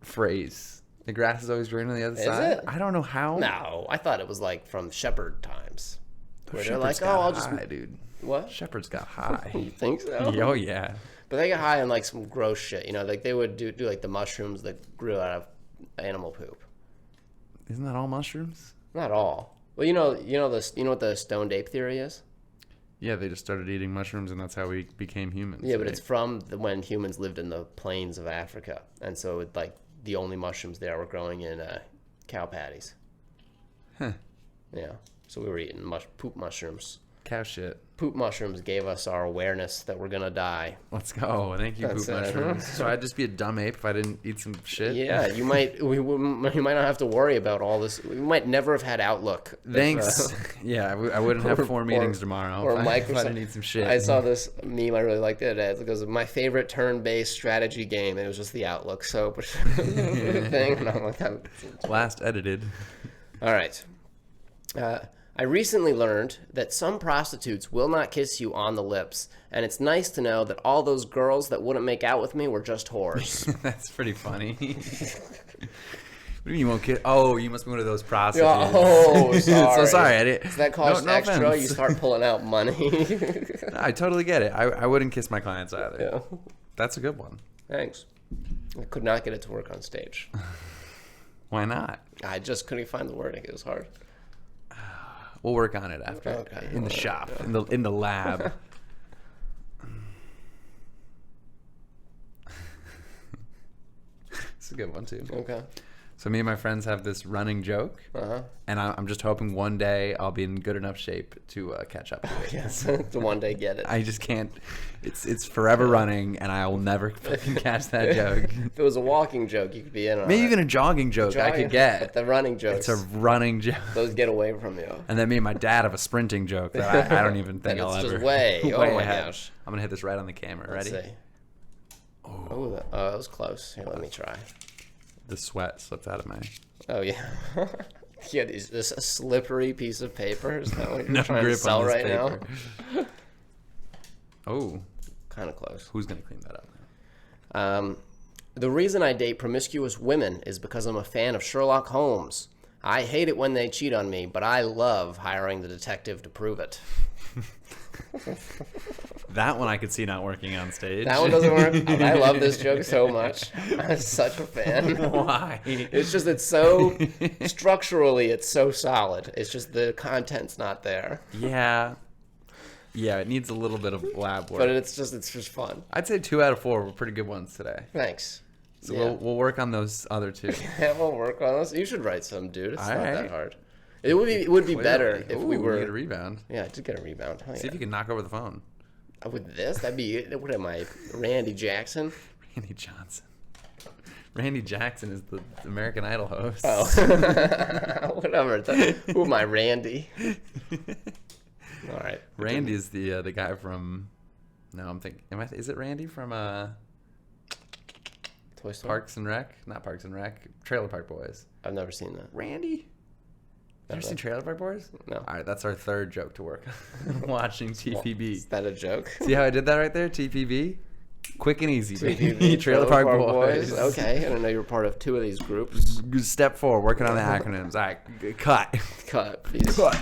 phrase. The grass is always green on the other Is side. it? I don't know how. No, I thought it was like from shepherd times. Where they're Shepherd's like, oh, got I'll just... high, dude. What? Shepherd's got high. You think so? Oh yeah. But they get high on like some gross shit. You know, like they would do like the mushrooms that grew out of animal poop. Isn't that all mushrooms? Not all. Well, you know what the stoned ape theory is? Yeah, they just started eating mushrooms, and that's how we became humans. Yeah, but right? it's from when humans lived in the plains of Africa, and so it, like the only mushrooms there were growing in cow patties. Huh. Yeah, so we were eating poop mushrooms. Cow shit. Poop mushrooms gave us our awareness that we're gonna die. Let's go. Thank you, That's poop it. mushrooms. So I'd just be a dumb ape if I didn't eat some shit. Yeah, you might. You might not have to worry about all this. We might never have had Outlook. Thanks. Yeah, I wouldn't have 4 meetings or- tomorrow or if I Microsoft. didn't eat some shit. I saw this meme I really liked it. It goes, my favorite turn-based strategy game. And it was just the Outlook soap thing. And I'm like, Last edited. all right. I recently learned that some prostitutes will not kiss you on the lips, and it's nice to know that all those girls that wouldn't make out with me were just whores. That's pretty funny. What do you mean you won't kiss? Oh, you must be one of those prostitutes. Oh, sorry. So sorry. I didn't. Does that cost no extra? offense. You start pulling out money. I totally get it. I wouldn't kiss my clients either. Yeah. That's a good one. Thanks. I could not get it to work on stage. Why not? I just couldn't find the wording. It was hard. We'll work on it after. Okay. In the shop, in the lab. It's a good one too. Okay. So me and my friends have this running joke, and I'm just hoping one day I'll be in good enough shape to catch up to it. Yes. To one day get it. I just can't. It's forever running, and I will never fucking catch that joke. If it was a walking joke, you could be in on Maybe it. even a jogging joke I could But get. the running jokes, It's a running joke. those get away from you. And then me and my dad have a sprinting joke that I don't even think And I'll it's ever. just way. Oh my ahead. gosh. I'm gonna hit this right on the camera. Let's Ready? see. Oh, that was close. Here, let me try. The sweat slipped out of my. Oh yeah. Yeah, is this a slippery piece of paper? Is that what you're No trying to grip sell on this right now? paper. Oh, Kind of close. who's gonna clean that up now? The reason I date promiscuous women is because I'm a fan of Sherlock Holmes. I hate it when they cheat on me, but I love hiring the detective to prove it. That one I could see not working on stage. That one doesn't work. I love this joke so much. I'm such a fan. Why? It's just, it's so, structurally, it's so solid. It's just the content's not there. Yeah. Yeah, it needs a little bit of lab work. But it's just fun. I'd say 2 out of 4 were pretty good ones today. Thanks. So Yeah. we'll work on those other 2. Yeah, we'll work on this. You should write some, dude. It's All not right. that hard. It would be better if we Ooh, were. get a rebound. Yeah, I did get a rebound. Hell See yeah. if you can knock over the phone. With this, that'd be, what am I, Randy Jackson? Randy Johnson. Randy Jackson is the American Idol host. Oh, whatever. Who am I, Randy? All right. Randy is the guy from. No, I'm thinking. Is it Randy from Toy Story? Parks and Rec? Not Parks and Rec. Trailer Park Boys. I've never seen that. Randy. You ever seen Trailer Park Boys? No. All right, that's our 3rd joke to work on. Watching Is TPB. that a joke? See how I did that right there? TPB. Quick and easy, baby. TPB, Trailer Park Boys. Okay, I didn't know you were part of 2 of these groups. Step 4, working on the acronyms. All right, cut. Cut. Peace. Cut.